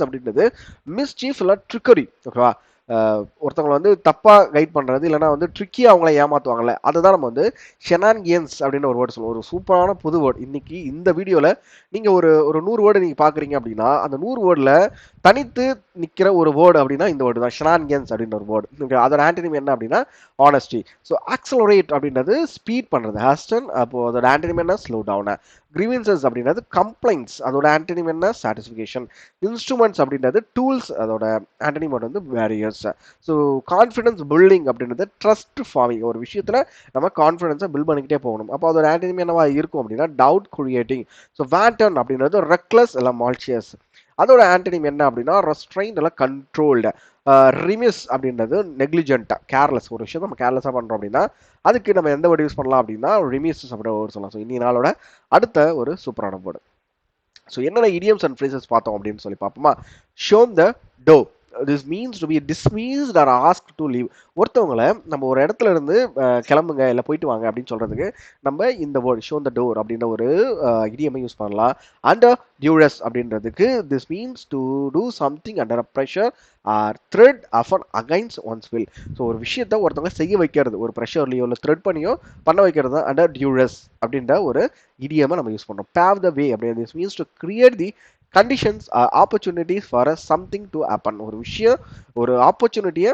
அப்படின்றது மிஸ்சீஃப் இல்லை ட்ரிக்கரி. ஓகேவா? ஒருத்தவங்களை வந்து தப்பா கைட் பண்றது இல்லைன்னா வந்து ட்ரிக்கி அவங்கள ஏமாத்துவாங்கல்ல, அதுதான் நம்ம வந்து ஷெனான்கியன்ஸ் அப்படின்னு ஒரு வேர்டு சொல்லுவோம். ஒரு சூப்பரான புது வேர்டு. இன்னைக்கு இந்த வீடியோல நீங்க ஒரு ஒரு 100 வேர்டு நீங்க பாக்குறீங்க அப்படின்னா அந்த 100 வேர்டுல தனித்து நிக்கிற ஒரு வேர்டு அப்படின்னா இந்த வேர்டு தான், ஷெனான்கியன்ஸ் அப்படின்ற ஒரு வேர்டு. அதோட ஆன்டனிம் என்ன அப்படின்னா ஆனஸ்டி. ஸோ ஆக்சலரேட் அப்படின்றது ஸ்பீட் பண்றது, ஹாஸ்டன். அப்போ அதோட ஆன்டனிம் என்ன? Slow down. கிரீவன்சஸ் அப்படின்றது கம்ப்ளைண்ட்ஸ். அதோட ஆன்டனிம் என்ன? சாட்டிஸ்ஃபிகேஷன். இன்ஸ்ட்ருமெண்ட்ஸ் அப்படின்றது டூல்ஸ். அதோட ஆன்டனிம் வந்து பேரியர்ஸ். ஸோ கான்ஃபிடன்ஸ் பில்டிங் அப்படின்றது ட்ரஸ்ட் ஃபார்மிங். ஒரு விஷயத்துல நம்ம கான்ஃபிடன்ஸை பில்ட் பண்ணிக்கிட்டே போகணும். அப்போ அதோட ஆன்டனிம் என்னவா இருக்கும் அப்படின்னா டவுட் கிரியேட்டிங். ஸோ வேண்டன் அப்படின்றது ரெக்லஸ் இல்லை மால்சியஸ். அதோட ஆன்டனிம் என்ன அப்படின்னா ரெஸ்ட்ரெயின்ட் இல்லை கண்ட்ரோல்டு. ரிமிஸ் அப்படின்றது நெக்லிஜென்ட், கேர்லெஸ். ஒரு விஷயம் நம்ம கேர்லெஸ்ஸாக பண்ணுறோம் அப்படின்னா அதுக்கு நம்ம எந்த வேர்டு யூஸ் பண்ணலாம் அப்படின்னா ரிமிஸ் அப்படின்ற வேர்டு சொல்லலாம். ஸோ இன்னி நாளோட அடுத்த ஒரு சூப்பரான வேர்டு. ஸோ என்னென்ன idioms and phrases பார்த்தோம் அப்படின்னு சொல்லி பார்ப்போமா? shown the door. This means to be dismissed or asked to leave. ஒருத்தவங்களை நம்ம ஒரு இடத்துல இருந்து கிளம்புங்க இல்லை போயிட்டு வாங்க அப்படின்னு சொல்றதுக்கு நம்ம இந்த வேர்டு shown the door அப்படின்ற ஒரு idiom யூஸ் பண்ணலாம். under duress அப்படின்றதுக்கு this means to do something under a pressure or threat often against one's will. So ஒரு விஷயத்த ஒருத்தவங்க செய்ய வைக்கிறது, ஒரு ப்ரெஷர்லையோ இல்லை த்ரெட் பண்ணியோ பண்ண வைக்கிறது தான் under duress அப்படின்ற ஒரு idiom நம்ம யூஸ் பண்றோம். pave the way அப்படின்றது this means to create the conditions or opportunities for something to happen. ஒரு விஷயம், ஒரு ஆப்பர்ச்சுனிட்டியை,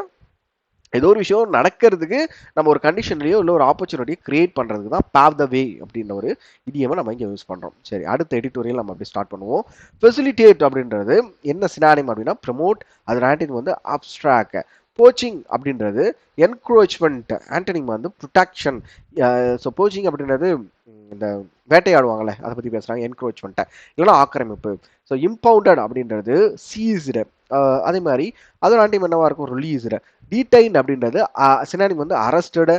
ஏதோ ஒரு விஷயம் நடக்கிறதுக்கு நம்ம ஒரு கண்டிஷன்லயோ இல்லை ஒரு ஆப்பர்ச்சுனிட்டியை கிரியேட் பண்றதுக்கு தான் பேவ் த வே அப்படின்ற ஒரு இடியமை நம்ம இங்கே யூஸ் பண்றோம். சரி, அடுத்த எடிட்டோரியல் நம்ம அப்படி ஸ்டார்ட் பண்ணுவோம். ஃபெசிலிட்டேட் அப்படின்றது என்ன சினானிம் அப்படின்னா ப்ரமோட். அது ஆன்டனிம் வந்து அப்ஸ்ட்ராக்ட். போச்சிங் அப்படின்றது என்க்ரோச்மெண்ட். ஆன்டனிம் வந்து ப்ரொடெக்ஷன். ஸோ போச்சிங் அப்படின்றது இந்த வேட்டையாடுவாங்கல்ல அதை பத்தி பேசுறாங்க, என்க்ரோச்மெண்ட் இல்லைன்னா ஆக்கிரமிப்பு. ஸோ இம்பவுண்டட் அப்படின்றது சீஸ்டு. அதே மாதிரி அதோட ஆன்டிம் என்னவா இருக்கும்? ரிலீஸ்டு. டீடைன் அப்படின்றது சினானிம் வந்து அரஸ்டடு,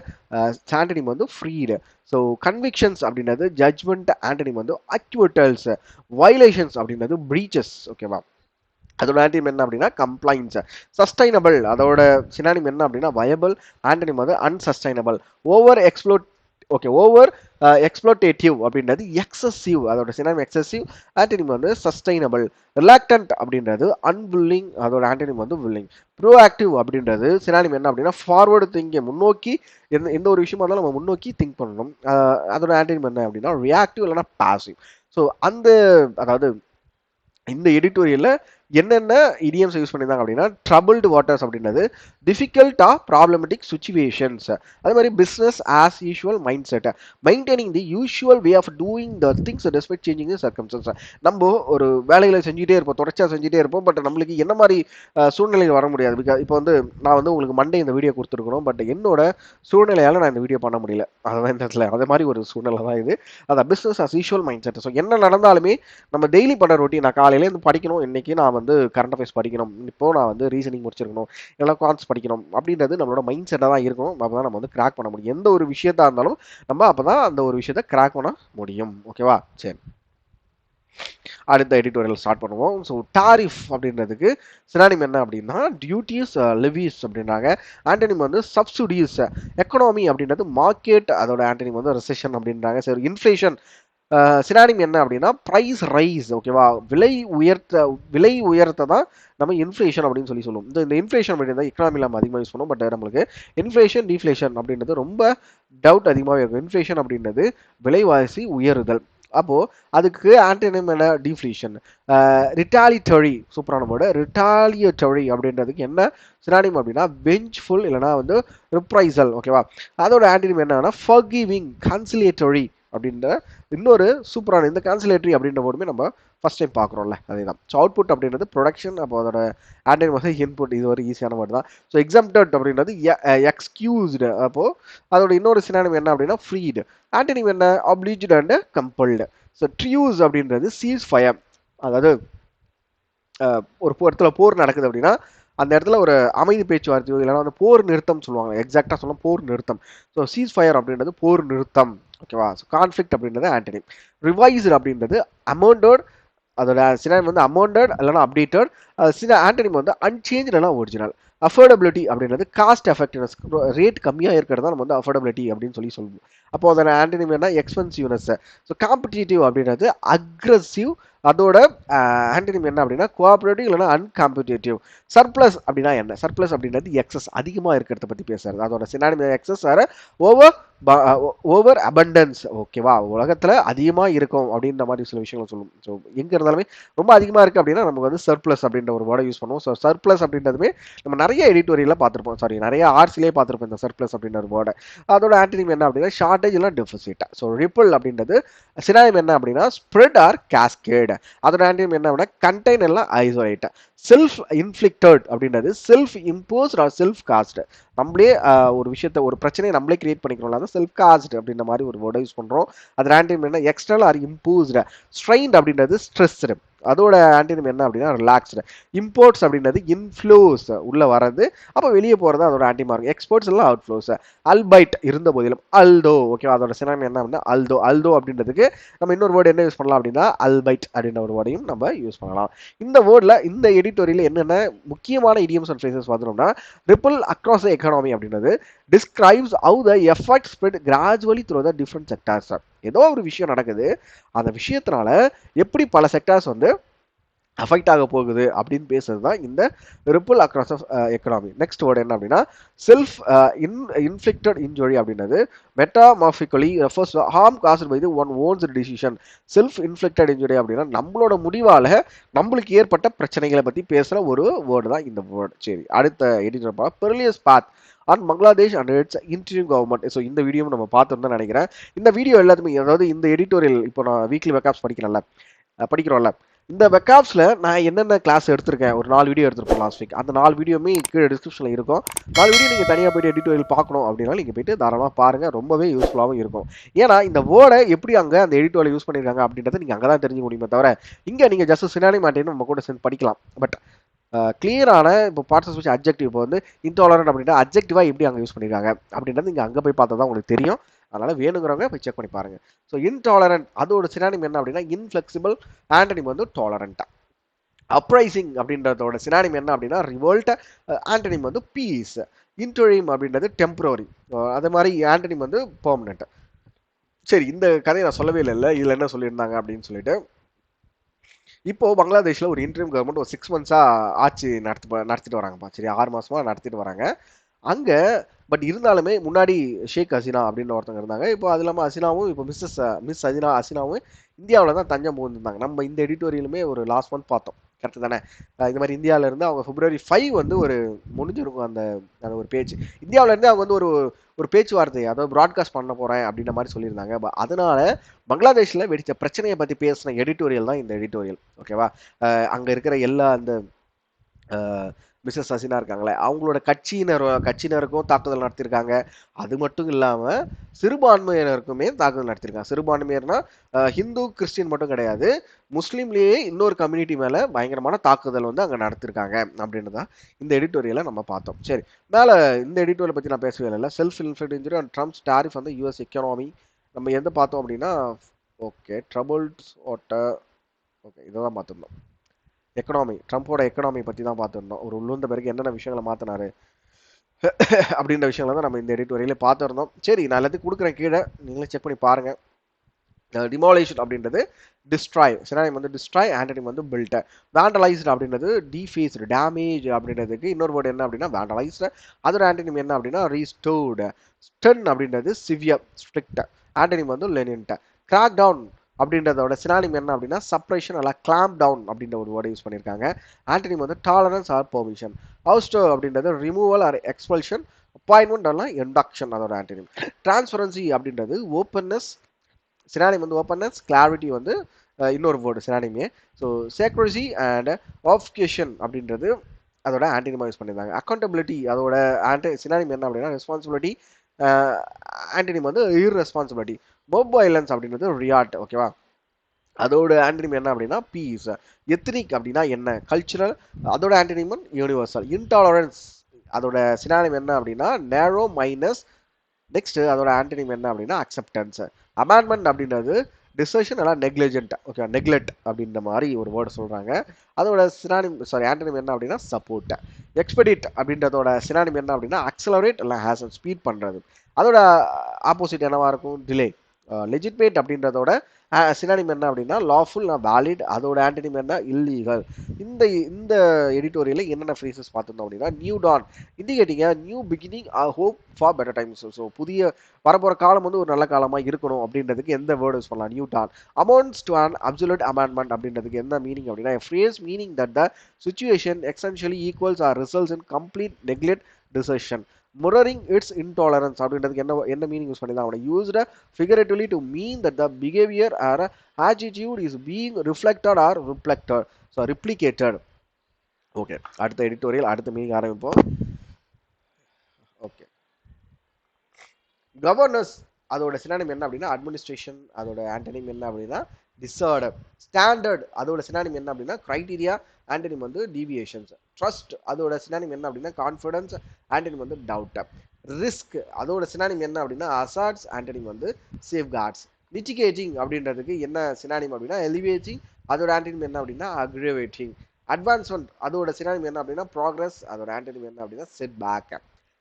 ஆன்டனிம் வந்து ஃப்ரீடு. ஸோ கன்விக்ஷன்ஸ் அப்படின்றது ஜட்ஜ்மெண்ட், ஆன்டனிம் வந்து அக்யூட்டல்ஸ். வயலேஷன்ஸ் அப்படின்றது பிரீச்சஸ். ஓகேவா? அதோட ஆன்டிம் என்ன அப்படின்னா கம்ப்ளைன்ஸ். சஸ்டைனபிள் அதோட சினானிம் என்ன அப்படின்னா வயபிள், ஆன்டனிம் வந்து unsustainable. Over exploit. Okay, over exploitative அப்படின்றது எக்ஸசிவ், அதோட சினானிம் எக்ஸசிவ், ஆன்டனிம் வந்து சஸ்டைனபிள். ரிலாக்டன்ட் அப்படின்றது அன்வில்லிங், அதோட ஆன்டனிம் வந்து வில்லிங். ப்ரோஆக்டிவ் அப்படின்றது சினானிம் என்ன அப்படின்னா ஃபார்வர்டு திங்கிங், முன்னோக்கி எந்த ஒரு விஷயமா இருந்தாலும் நம்ம முன்னோக்கி திங்க் பண்ணணும். அதோட ஆன்டனிம் என்ன அப்படின்னா ரியாக்டிவ் இல்லைன்னா பாசிவ். ஸோ அந்த அதாவது இந்த எடிட்டோரியல்ல என்னென்ன இடியம்ஸ் யூஸ் பண்ணியிருந்தாங்க அப்படின்னா ட்ரபிள்டு வாட்டர்ஸ் அப்படின்றது டிஃபிகல்ட்டா ப்ராப்ளமெட்டிக் சுச்சுவேஷன்ஸ். அதே மாதிரி business as usual mindset, maintaining the usual way of doing the things respect changing the circumstances. நம்ம ஒரு வேலைகளை செஞ்சுட்டே இருப்போம், தொடர்ச்சியாக செஞ்சுட்டே இருப்போம். பட் நம்மளுக்கு என்ன மாதிரி சூழ்நிலையில் வர முடியாது. பிகாஸ் இப்போ வந்து நான் வந்து உங்களுக்கு மண்டே இந்த வீடியோ கொடுத்துருக்கணும், பட் என்னோட சூழ்நிலையால் நான் இந்த வீடியோ பண்ண முடியல. அதுதான் இந்த இடத்துல அது மாதிரி ஒரு சூழ்நிலை தான் இது. அதான் business as usual mind set. So என்ன நடந்தாலுமே நம்ம டெய்லி பண்ணுற ரொட்டீன், நான் காலையில இருந்து படிக்கணும், இன்னைக்கு நான் வந்து கரண்ட் அஃபேர்ஸ் படிக்கணும், இப்போ நான் வந்து ரீசனிங் முடிச்சிருக்கணும், இல்லைனா கான்ஸ் படிக்கணும் அப்படின்றது நம்மளோட மைண்ட் செட்டாக தான் இருக்கும். அப்போ தான் நம்ம வந்து கிராக் பண்ண முடியும். எந்த ஒரு விஷயத்தா இருந்தாலும் நம்ம அப்போ தான் அந்த ஒரு விஷயத்தை கிராக் பண்ண முடியும். ஓகேவா? சரி, அடுத்த எடிட்டோரியல் ஸ்டார்ட் பண்ணுவோம். ஸோ டாரிஃப் அப்படின்றதுக்கு சினானிம் என்ன அப்படின்னா டியூட்டிஸ், லெவிஸ் அப்படின்றாங்க. ஆன்டனிம் வந்து சப்சிடிஸ். எக்கனாமி அப்படின்றது மார்க்கெட், அதோட ஆன்டனிம் வந்து ரெசெஷன் அப்படின்றாங்க. சரி, இன்ஃப்ளேஷன் சினானிம் என்ன அப்படின்னா ப்ரைஸ் ரைஸ். ஓகேவா? விலை உயர்த்த தான் நம்ம இன்ஃப்ளேஷன் அப்படின்னு சொல்லுவோம். இந்த இன்ஃப்ளேஷன் அப்படின்றத எக்கனாமியில் நம்ம அதிகமாக யூஸ் பண்ணுவோம். பட் நம்மளுக்கு இன்ஃப்ளேஷன் டீஃப்ளேஷன் அப்படின்றது ரொம்ப டவுட் அதிகமாகவே இருக்கும். இன்ஃப்ளேஷன் அப்படின்றது விலைவாசி உயருதல். அப்போ அதுக்கு ஆன்டனிம் என்ன? டீஃப்ளேஷன். ரிட்டாலிட்டரி, சூப்பரான வேர்டு. ரிட்டாலியட்டரி அப்படின்றதுக்கு என்ன சினானிம் அப்படின்னா வெஞ்ச்ஃபுல் இல்லைனா வந்து ரிப்ரைசல். ஓகேவா? அதோட ஆன்டனிம் என்னன்னா ஃபர்கிவிங், கன்சிலேட்டரி அப்படின்ற இன்னொரு சூப்பரான இந்த கான்சிலேட்டரி அப்படின்ற வேர்டுமே நம்ம ஃபர்ஸ்ட் டைம் பார்க்குறோம்ல, அதே தான். ஸோ அவுட்புட் அப்படின்றது ப்ரொடக்ஷன், அப்போ அதோட ஆன்டனிம் வந்து இன்புட். இது ஒரு ஈஸியான வேர்டு தான். ஸோ எக்ஸம்ப்டட் அப்படின்றது எக்ஸ்கியூஸ்டு. அப்போது அதோட இன்னொரு சினானிம் என்ன அப்படின்னா ஃப்ரீடு. ஆன்டனிம் என்ன? அப்ளீஜ்டு அண்ட் கம்பல்டு. ஸோ ட்ரியூஸ் அப்படின்றது சீஸ் ஃபயர், அதாவது ஒரு இடத்துல போர் நடக்குது அப்படின்னா அந்த இடத்துல ஒரு அமைதி பேச்சுவார்த்தையோ இல்லைனா வந்து போர் நிறுத்தம் சொல்லுவாங்க. எக்ஸாக்டாக சொல்லலாம் போர் நிறுத்தம். ஸோ சீஸ் ஃபயர் அப்படின்றது போர் நிறுத்தம். ஓகேவா? ஸோ கான்ஃப்ளிக்ட் அப்படின்றது ஆன்டனிம். ரிவைஸ்டு அப்படின்றது அமௌண்டட், அதோட சினானிம் வந்து அமௌண்டட் இல்லைனா அப்டேட்டட். ஆன்டனிம் வந்து அன்சேஞ்ச் இல்லைனா ஒரிஜினல். அஃபோர்டபிலிட்டி அப்படின்றது காஸ்ட் எஃபெக்டிவ்னஸ், ரேட் கம்மியாக இருக்கிறது தான் நம்ம வந்து அஃபோர்டபிலிட்டி அப்படின்னு சொல்லுவோம். அப்போ அதோட ஆன்டனிம் என்ன? எக்ஸ்பென்சிவ்னஸ். ஸோ காம்படிட்டிவ் அப்படின்றது அக்ரெசிவ், அதோட ஆன்டனிம் என்ன அப்படின்னா கோஆபரேட்டிவ் இல்லைனா அன்காம்படிட்டிவ். சர்ப்ளஸ் அப்படின்னா என்ன? சர்ப்ளஸ் அப்படின்றது எக்ஸஸ், அதிகமாக இருக்கிறத பற்றி பேசுறது. அதோட synonym excess or overabundance. ஓகேவா? உலகத்தில் அதிகமாக இருக்கும் அப்படின்ற மாதிரி சில விஷயங்கள் சொல்லுவோம். ஸோ எங்கே இருந்தாலுமே ரொம்ப அதிகமாக இருக்குது அப்படின்னா நமக்கு வந்து சர்ப்ளஸ் அப்படின்ற ஒரு வேர்டை யூஸ் பண்ணுவோம். ஸோ சர்ப்ளஸ் அப்படின்றதுமே நம்ம நிறைய எடிட்டோரியலில் பார்த்துருப்போம், சாரி நிறைய ஆர்ட்ஸ்லேயே பார்த்துருப்போம் இந்த சர்ப்ளஸ் அப்படின்ற ஒரு வேர்டை. அதோட ஆன்டனிம் என்ன அப்படின்னா ஷார்டேஜ் இல்லை டெஃபிசிட். ஸோ ரிப்பிள் அப்படின்றது சினானிம் என்ன அப்படின்னா ஸ்ப்ரெட் ஆர் கேஸ்கேட். அதோட ஆன்டனிம் என்ன அப்படின்னா கண்டெயின் எல்லாம் ஐசோலேட். செல்ஃப் இன்ஃப்ளிக்டட் அப்படின்றது self imposed or self caused. நம்மளே ஒரு விஷயத்தை, ஒரு பிரச்சனையை நம்மளே கிரியேட் பண்ணிக்கிறோம்ல, அதான் செல்ஃப் காஸ்ட் அப்படின்ற மாதிரி ஒரு வேர்டை யூஸ் பண்ணுறோம். அது ஆன்டனிம் என்ன? External R imposed. ஸ்ட்ரெயின்ட் அப்படின்றது ஸ்ட்ரெஸ்டு. அதோட ஆன்டனிம் என்ன அப்படின்னா ரிலாக்ஸ்டு. இம்போர்ட்ஸ் அப்படின்றது இன்ஃப்ளோஸ், உள்ள வர்றது, அப்போ வெளியே போகிறது அதோட ஆன்டிமா இருக்கும். எக்ஸ்போர்ட்ஸ் எல்லாம் அவுட் ஃப்ளோஸ். அல்பைட் இருந்த போதிலும் அல்தோ. ஓகேவா? அதோட சினானிம் என்ன அப்படின்னா அல்தோ. அல்தோ அப்படின்றதுக்கு நம்ம இன்னொரு வேர்டு என்ன யூஸ் பண்ணலாம் அப்படின்னா அல்பைட் அப்படின்ற ஒரு வேர்டையும் நம்ம யூஸ் பண்ணலாம். இந்த வேர்டில் இந்த எடிட்டோரியல் என்னென்ன முக்கியமான இடியம்ஸ் அண்ட் ஃப்ரேசஸ் பார்த்தோம்னா ரிப்பிள் அக்ராஸ் த எக்கானமி அப்படின்றது describes how the effect spread gradually through the different sectors. ஏதோ ஒரு விஷயம் நடக்குது, அந்த விஷயத்தினால எப்படி பல செக்டார்ஸ் வந்து அஃபெக்ட் ஆக போகுது அப்படின்னு பேசுறது தான் இந்த ripple across of economy. Next word என்ன அப்படின்னா செல்ஃப் இன்ஃப்ளிக்டட் இன்ஜுரி அப்படின்றது metaphorically refers to harm caused by the one one's decision. Self inflicted injury அப்படின்னா நம்மளோட முடிவால நம்மளுக்கு ஏற்பட்ட பிரச்சனைகளை பத்தி பேசுற ஒரு வேர்டு தான் இந்த வேர்டு. சரி, அடுத்த editor perilous path on Bangladesh and its interim government. So இந்த வீடியோ நம்ம பார்த்துருந்தோம் நினைக்கிறேன். இந்த வீடியோ எல்லாத்துமே, அதாவது இந்த எடிட்டோரியல் இப்போ நான் வீக்லி வெக்காப்ஸ் படிக்கிறோம்ல, இந்த வெக்காப்ஸில் நான் என்னென்ன கிளாஸ் எடுத்திருக்கேன், ஒரு 4 வீடியோ எடுத்திருப்போம் லாஸ்ட் வீக். அந்த 4 வீடியோமே கீழே டிஸ்கிரிப்ஷனில் இருக்கும். 4 வீடியோ நீங்கள் தனியாக போய்ட்டு எடிட்டோரியல் பார்க்கணும் அப்படின்னா நீங்கள் போய்ட்டு தாராளமாக பாருங்கள், ரொம்பவே யூஸ்ஃபுல்லாகவும் இருக்கும். ஏன்னா இந்த வேர்டை எப்படி அங்கே அந்த எடிட்டோரியல் யூஸ் பண்ணியிருக்காங்க அப்படின்றத நீங்கள் அங்கே தான் தெரிஞ்சுக்க முடியுமே தவிர இங்கே நீங்கள் ஜஸ்ட் சினானிம் ஆன்டனிம் நம்ம கூட சேர்ந்து படிக்கலாம். பட் கிளியரான இப்போ பார்ட்ஸ் ஆஃப் ஸ்பீச் அட்ஜெக்டிவ் இப்போ வந்து இன்டாலரண்ட் அப்படின்னா அட்ஜெக்டிவாக எப்படி அங்கே யூஸ் பண்ணியிருக்காங்க அப்படின்றது நீங்கள் அங்கே போய் பார்த்தா தான் உங்களுக்கு தெரியும். அதனால வேணுங்கிறவங்க போய் செக் பண்ணி பாருங்க. ஸோ இன்டாலரண்ட் அதோட சினானிம் என்ன அப்படின்னா இன்ஃபிளெக்சிபிள், ஆண்டனிம் வந்து டாலரண்ட். அப்ரைசிங் அப்படின்றதோட சினானிம் என்ன அப்படின்னா ரிவோல்ட், ஆண்டனிம் வந்து பீஸ். இன்டோரியம் அப்படின்றது டெம்பரரி, அது மாதிரி ஆண்டனிம் வந்து பெர்மனன்ட். சரி, இந்த கதையை நான் சொல்லவே இல்லை இதுல என்ன சொல்லியிருந்தாங்க அப்படின்னு சொல்லிட்டு. இப்போ பங்களாதேஷ்ல ஒரு இன்டரிம் கவர்மெண்ட் ஒரு 6 மந்த்ஸா ஆட்சி நடத்திட்டு வராங்கப்பா. சரி, 6 மாசமா நடத்திட்டு வராங்க அங்க. பட் இருந்தாலுமே முன்னாடி ஷேக் ஹசீனா அப்படின்னு ஒருத்தவங்க இருந்தாங்க. இப்போ அது இல்லாமல் ஹசீனாவும் இப்போ மிஸ் ஹசீனாவும் இந்தியாவில் தான் தஞ்சம் புகுந்திருந்தாங்க. நம்ம இந்த எடிட்டோரியலுமே ஒரு லாஸ்ட் மந்த் பார்த்தோம். கரெக்ட் தானே? இந்த மாதிரி இந்தியாவில இருந்து அவங்க February 5 வந்து ஒரு முடிஞ்சிருக்கும் அந்த அந்த ஒரு பேச்சு. இந்தியாவில இருந்து அவங்க வந்து ஒரு ஒரு பேச்சுவார்த்தை, அதாவது ப்ராட்காஸ்ட் பண்ண போறேன் அப்படின்ற மாதிரி சொல்லியிருந்தாங்க. அதனால பங்களாதேஷ்ல வெடிச்ச பிரச்சனையை பத்தி பேசின எடிட்டோரியல் தான் இந்த எடிட்டோரியல். ஓகேவா? அங்க இருக்கிற எல்லா அந்த மிஸ்ஸஸ் ஹசீனா இருக்காங்களே அவங்களோட கட்சியினருக்கும் தாக்குதல் நடத்தியிருக்காங்க. அது மட்டும் இல்லாம சிறுபான்மையினருக்குமே தாக்குதல் நடத்தியிருக்காங்க. சிறுபான்மையினர்னா ஹிந்து கிறிஸ்டின் மட்டும் கிடையாது, முஸ்லீம்லயே இன்னொரு கம்யூனிட்டி மேல பயங்கரமான தாக்குதல் வந்து அங்க நடத்திருக்காங்க அப்படின்னு தான் இந்த எடிட்டோரியலை நம்ம பார்த்தோம். சரி, மேல இந்த எடிட்டோரியலை பத்தி நான் பேசவே இல்லை. Self inflict injury and Trump's tariff வந்து யூஎஸ் எக்கனாமி நம்ம எந்த பார்த்தோம் அப்படின்னா ஓகே ட்ரபிள்ஸ் வாட்டர். ஓகே, இதை தான் பார்த்துருந்தோம். எக்கனாமி, ட்ரம்ப்போட எக்கனாமி பற்றி தான் பார்த்துருந்தோம். ஒரு உள்ளுந்த பிறகு என்னென்ன விஷயங்களை மாற்றினாரு அப்படின்ற விஷயங்களை தான் நம்ம இந்த எடிட்டோரியல பார்த்துருந்தோம். சரி, நான் எல்லாத்தையும் கொடுக்குறேன் கீழே, நீங்களே செக் பண்ணி பாருங்க. டிமாலேஷன் அப்படின்றது டிஸ்ட்ராய், சினானிம் வந்து டிஸ்ட்ராய், ஆண்டனிம் வந்து பில்ட். வேண்டலைஸ்டு அப்படின்றது டிஃபேஸ்டு, டேமேஜ் அப்படின்றதுக்கு இன்னொரு வேர்டு என்ன அப்படின்னா வேண்டலைஸ்டு. அதோட ஆண்டனிம் என்ன அப்படின்னா ரீஸ்டோர்டு. ஸ்டன் அப்படின்றது சிவியர், ஸ்ட்ரிக்ட். ஆண்டனிம் வந்து லெனின்ட். கிராக் டவுன் அப்படின்றதோட சினானிம் என்ன அப்படின்னா சப்ரேஷன் அல்ல கிளாம்ப் டவுன் அப்படின்ற ஒரு வேர்டை யூஸ் பண்ணியிருக்காங்க. ஆண்டனிம் வந்து டாலரன்ஸ் ஆர் பெர்மிஷன். அவுஸ்டோ அப்படின்றது ரிமூவல் ஆர் எக்ஸ்பல்ஷன். அப்பாயின்மெண்ட் அல்ல இண்டக்ஷன், அதோட ஆண்டனிம். டிரான்ஸ்பரன்சி அப்படின்றது ஓப்பன்னஸ், சினானிம் வந்து ஓப்பன்னஸ். கிளாரிட்டி வந்து இன்னொரு வேர்டு சினானிமே. ஸோ சேக்ரசி அண்ட் ஆஃப்கேஷன் அப்படின்றது அதோட ஆன்டினிமா யூஸ் பண்ணியிருந்தாங்க. அக்கௌண்டபிலிட்டி அதோட சினானிம் என்ன அப்படின்னா ரெஸ்பான்சிபிலிட்டி, ஆன்டினிம் வந்து இர்ரெஸ்பான்சிபிலிட்டி. மோப் வயலன்ஸ் அப்படின்றது ரியாட். ஓகேவா? அதோட ஆன்டினிம் என்ன அப்படின்னா பீஸ். எத்னிக் அப்படின்னா என்ன கல்ச்சுரல், அதோட ஆன்டினிம் யூனிவர்சல். இன்டாலரன்ஸ் அதோட சினானிம் என்ன அப்படின்னா நேரோ மைனஸ். நெக்ஸ்ட் அதோட ஆன்டனிம் என்ன அப்படின்னா அக்செப்டன்ஸ். அமெண்ட்மெண்ட் அப்படின்றது டிசர்ஷன் அல்ல நெக்லிஜென்ட். ஓகே, நெக்லெக்ட் அப்படின்ற மாதிரி ஒரு வேர்டு சொல்றாங்க. அதோட சினானிம் ஆன்டனிம் என்ன அப்படின்னா சப்போர்ட். எக்ஸ்பெடிட் அப்படின்றதோட சினானிம் என்ன அப்படின்னா அக்சலரேட் அல்ல ஹேசன், ஸ்பீட் பண்றது. அதோட ஆப்போசிட் என்னவா இருக்கும் டிலே. லெஜிட்மேட் அப்படின்றதோட சினானிம் என்ன அப்படின்னா லாஃபுல் வேலிட். அதோட ஆன்டனிம் என்ன இல்லீகல். இந்த இந்த எடிட்டோரியல என்னென்ன ஃப்ரேசஸ் பார்த்துருந்தோம் அப்படின்னா new Don, indicating new beginning, hope for better times. So புதிய வரப்போற காலம் வந்து ஒரு நல்ல காலமா இருக்கணும் அப்படின்றதுக்கு எந்த வேர்டு யூஸ் பண்ணலாம் new dawn. Amounts to an absolute amendment அப்படின்றதுக்கு என்ன மீனிங் அப்படின்னா phrase meaning that the situation essentially equals or results in complete neglect desertion. Mirroring its intolerance அப்படின்றதுக்கு என்ன மீனிங் யூஸ் பண்ணி தான் அவனை used figuratively to mean that the behavior or attitude is being reflected or reflected, so replicated. Okay, அடுத்த editorial அடுத்த meaning ஆரம்பிப்போம். Okay, governance அதோட synonym என்ன அப்படின்னா அட்மினிஸ்ட்ரேஷன். அதோட ஆன்டனிம் என்ன அப்படின்னா டிஸார்டர். ஸ்டாண்டர்ட் அதோட சினானிம் என்ன அப்படின்னா கிரைட்டீரியா, ஆன்டனிம் வந்து டீவியேஷன்ஸ். ட்ரஸ்ட் அதோட சினானிம் என்ன அப்படின்னா கான்ஃபிடன்ஸ், ஆன்டனிம் வந்து டவுட். ரிஸ்க் அதோட சினானிம் என்ன அப்படின்னா அசார்ட்ஸ், ஆன்டனிம் வந்து சேஃப்கார்ட்ஸ். மிட்டிகேட்டிங் அப்படின்றதுக்கு என்ன சினானிம் அப்படின்னா எலிவேட்டிங். அதோட ஆன்டனிம் என்ன அப்படின்னா அக்ரிவேட்டிங். அட்வான்ஸ்மெண்ட் அதோட சினானிம் என்ன அப்படின்னா ப்ராக்ரஸ். அதோட ஆன்டனிம் என்ன அப்படின்னா setback.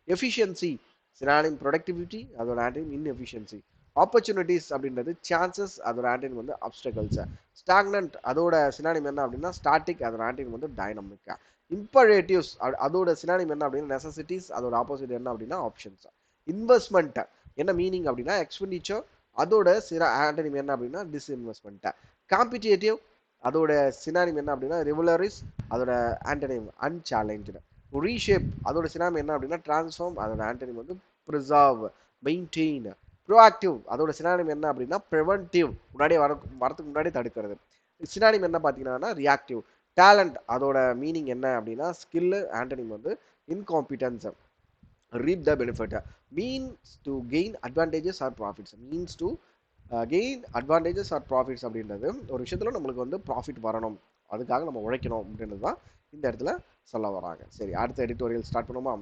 Efficiency synonym productivity. அதோட ஆன்டனிம் இன்எஃபிஷியன்சி. ஆப்பர்ச்சுனிட்டிஸ் அப்படின்றது சான்சஸ். அதோட ஆன்டனிம் வந்து அப்டக்கல்ஸ். ஸ்டாக்னன்ட் அதோட சினானிம் என்ன அப்படின்னா ஸ்டாட்டிக். அதோட ஆன்டனிம் வந்து டைனமிக். இம்பரேட்டிவ்ஸ் அதோட சினானிம் என்ன அப்படின்னா நெசசிட்டிஸ். அதோட ஆப்போசிட் என்ன அப்படின்னா ஆப்ஷன்ஸ். இன்வெஸ்ட்மெண்ட் என்ன மீனிங் அப்படின்னா எக்ஸ்பெண்டிச்சர். அதோட ஆன்டனிம் என்ன அப்படின்னா டிஸ்இன்வெஸ்ட்மெண்ட். காம்படிட்டிவ் அதோட சினானிம் என்ன அப்படின்னா ரெகுலரிஸ். அதோட ஆன்டனிம் அன்சேலஞ்சு. ரீஷேப் அதோட சினானிம் என்ன அப்படின்னா டிரான்ஸ்ஃபார்ம். அதோட ஆன்டனிம் வந்து ப்ரிசர்வ், மெயின்டைன். ப்ரோஆக்டிவ் அதோட சினானிம் என்ன அப்படின்னா ப்ரிவென்டிவ், முன்னாடியே வரதுக்கு முன்னாடி தடுக்கிறது. சினானிம் என்ன பார்த்தீங்கன்னா ரியாக்டிவ். டேலண்ட் அதோட மீனிங் என்ன அப்படின்னா ஸ்கில், ஆன்டனிம் வந்து incompetence. reap the benefit, means to gain advantages or profits, means to gain advantages or profits அப்படின்றது ஒரு விஷயத்துல நம்மளுக்கு வந்து ப்ராஃபிட் வரணும், அதுக்காக நம்ம உழைக்கணும் அப்படின்றது தான் இந்த இடத்துல சொல்ல வராங்க. சரி, அடுத்த எடிட்டோரியல் ஸ்டார்ட் பண்ணுமா?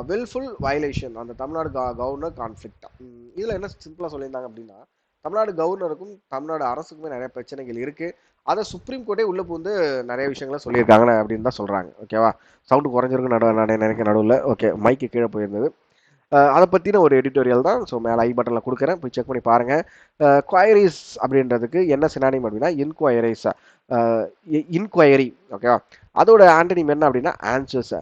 வில்ஃபுல் வயலேஷன் அந்த தமிழ்நாடு கவர்னர் கான்ஃப்ளிக்ட். இதில் என்ன சிம்பிளாக சொல்லியிருந்தாங்க அப்படின்னா, தமிழ்நாடு கவர்னருக்கும் தமிழ்நாடு அரசுக்குமே நிறைய பிரச்சனைகள் இருக்கு. அதை சுப்ரீம் கோர்ட்டே உள்ள பூந்து நிறைய விஷயங்களை சொல்லியிருக்காங்க அப்படின்னு தான் சொல்றாங்க. ஓகேவா? சவுண்டு குறைஞ்சிருக்கு நினைக்க நடுவில். ஓகே, மைக்கு கீழே போயிருந்தது. அதை பற்றின ஒரு எடிட்டோரியல் தான். ஸோ மேலே ஐ பட்டனில் கொடுக்குறேன், போய் செக் பண்ணி பாருங்கள். குவைரிஸ் அப்படின்றதுக்கு என்ன சினானிம் அப்படின்னா இன்கொயரிஸ், இன்கொயரி. ஓகேவா? அதோட ஆண்டனிம் என்ன அப்படின்னா ஆன்சர்ஸ்.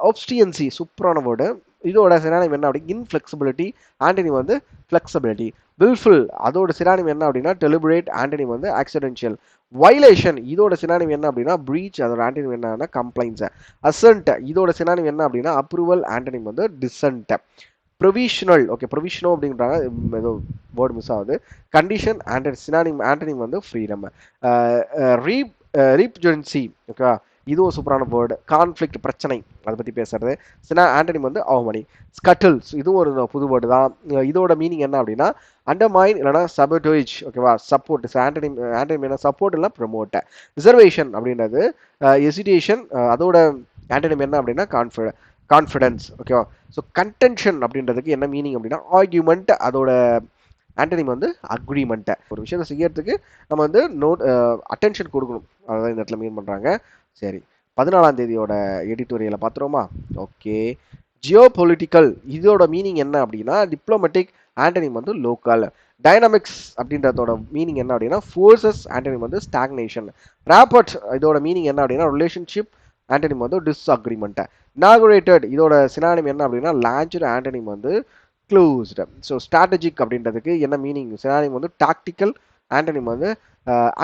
ஒப்ஸ்டியன்சி சூப்பரான வேர்டு. இதோட சினானிம் என்ன அப்படின்னா இன்ஃப்ளெக்சிபிலிட்டி, ஆண்டனிம் வந்து ஃப்ளெக்சிபிலிட்டி. வில்ஃபுல் அதோட சினானிம் என்ன அப்படின்னா டெலிபரேட், ஆண்டனிம் வந்து ஆக்சிடென்ஷியல். வைலேஷன் இதோட சினானிம் என்ன அப்படின்னா பிரீச், அதோட ஆண்டனிம் என்னன்னா கம்ப்ளைண்ட்ஸ். அசன்ட் இதோட சினானிம் என்ன அப்படின்னா அப்ரூவல், ஆண்டனிம் வந்து டிசன்ட். ப்ரொவிஷனல், ஓகே ப்ரொவிஷனோ அப்படின்றாங்க, ஏதோ வேர்டு மிஸ் ஆகுது. கண்டிஷன் அண்ட் சினானிம் ஆண்டனிம் வந்து ஃப்ரீடம். ரீப் ரீப்ஜென்சி, ஓகேவா? இதுவும் சூப்பரான வேர்டு. கான்ஃப்ளிக்ட் பிரச்சனை, அதை பற்றி பேசுறது. ஆண்டனிம் வந்து அவமணி. ஸ்கட்டில்ஸ் இதுவும் ஒரு புது வேர்டு தான். இதோட மீனிங் என்ன அப்படின்னா அண்டர்மைன் இல்லைனா சபோட்டேஜ். ஓகேவா? சப்போர்ட். ஆண்டனிம் என்ன சப்போர்ட் இல்லை ப்ரமோட். ரிசர்வேஷன் அப்படின்றது எசிடேஷன். அதோட ஆண்டனிம் என்ன அப்படின்னா கான்ஃபிடன்ஸ். ஓகேவா? ஸோ கன்டென்ஷன் அப்படின்றதுக்கு என்ன மீனிங் அப்படின்னா ஆர்கியூமெண்ட், அதோட ஆண்டனிம் வந்து அக்ரிமெண்ட். ஒரு விஷயத்தை செய்யறதுக்கு நம்ம வந்து நோட் அட்டென்ஷன் கொடுக்கணும், அதான் இந்த இடத்துல மீன் பண்ணுறாங்க. சரி, 14ஆம் தேதியோட எடிட்டோரியலை பார்த்துருவோமா? ஓகே, ஜியோ பொலிட்டிக்கல் இதோட மீனிங் என்ன அப்படின்னா டிப்ளமேட்டிக், ஆண்டனிம் வந்து லோக்கல். டைனமிக்ஸ் அப்படின்றதோட மீனிங் என்ன அப்படின்னா ஃபோர்ஸஸ், ஆண்டனிம் வந்து ஸ்டாக்னேஷன். ராப்பர்ட் இதோட மீனிங் என்ன அப்படின்னா ரிலேஷன்ஷிப், ஆண்டனிம் வந்து டிஸ்அக்ரிமெண்ட். இனாகுரேட்டட் இதோட சினானிம் என்ன அப்படின்னா லான்ச்டு, ஆண்டனிம் வந்து க்ளோஸ்டு. ஸோ ஸ்ட்ராட்டஜிக் அப்படின்றதுக்கு என்ன மீனிங் சினானிம் வந்து டாக்டிக்கல், ஆண்டனிம் வந்து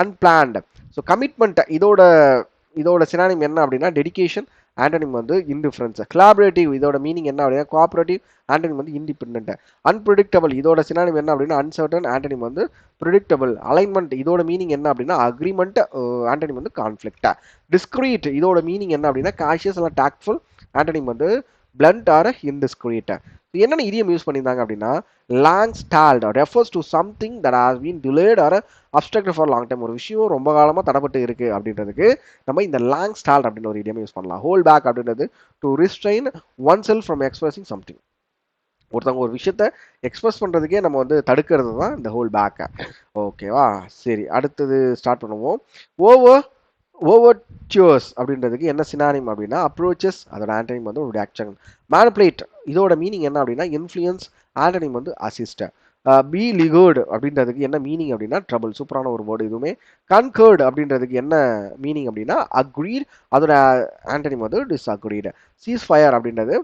அன்பிளான்டு. ஸோ கமிட்மெண்ட் இதோட சினானிம் என்ன அப்படின்னா டெடிகேஷன், ஆண்டனிம் வந்து இன்டிஃபரன்ஸ். கொலாபரேட்டிவ் இதோட மீனிங் என்ன அப்படின்னா கோஆபரேட்டிவ், ஆண்டனிம் வந்து இண்டிபெண்டன்ட். அன்பிரிடிக்டபிள் இதோட சினானிம் என்ன அப்படின்னா அன்சர்டன், ஆண்டனிம் வந்து ப்ரிடிக்டபிள். அலைன்மெண்ட் இதோட மீனிங் என்ன அப்படின்னா அக்ரிமெண்ட், ஆண்டனிம் வந்து கான்ஃப்ளிக்ட். டிஸ்கிரீட் இதோட மீனிங் என்ன அப்படின்னா காஷியஸ் இல்லை டாக்ட்ஃபுல், ஆண்டனிம் வந்து பிளண்ட் ஆர் இன்டிஸ்கிரீட். என்னென்ன இடியம் யூஸ் பண்ணியிருந்தாங்க அப்படின்னா long stalled refers to something that has been delayed or obstructed for long time. ஒரு விஷயம் ரொம்ப காலமாக தடப்பட்டு இருக்கு அப்படின்றதுக்கு நம்ம இந்த லாங் ஸ்டால்ட் அப்படின்னு ஒரு இடியம் யூஸ் பண்ணலாம். ஹோல் பேக் அப்படின்றது to restrain one self from expressing something. ஒருத்தவங்க ஒரு விஷயத்த எக்ஸ்பிரஸ் பண்ணுறதுக்கே நம்ம வந்து தடுக்கிறது தான் இந்த ஹோல் பேக்கை. ஓகேவா? சரி, அடுத்தது ஸ்டார்ட் பண்ணுவோம். ஓவர்ட்யூர்ஸ் அப்படின்றதுக்கு என்ன சினானிம் அப்படின்னா அப்ரோச்சஸ், அதோட ஆண்டனிம் வந்து ஒரு ஆக்ஷன். மேனிபுலேட் இதோட மீனிங் என்ன அப்படின்னா இன்ஃப்ளூயன்ஸ், ஆண்டனிம் வந்து அசிஸ்ட். பி லிகர்டு அப்படின்றதுக்கு என்ன மீனிங் அப்படின்னா ட்ரபிள். சூப்பரான ஒரு வேர்டு இதுவுமே. கன்கர்டு அப்படின்றதுக்கு என்ன மீனிங் அப்படின்னா அக்ரீட், அதோட ஆண்டனிம் வந்து டிஸ்அக்ரீட். சீஸ் ஃபயர் அப்படின்றது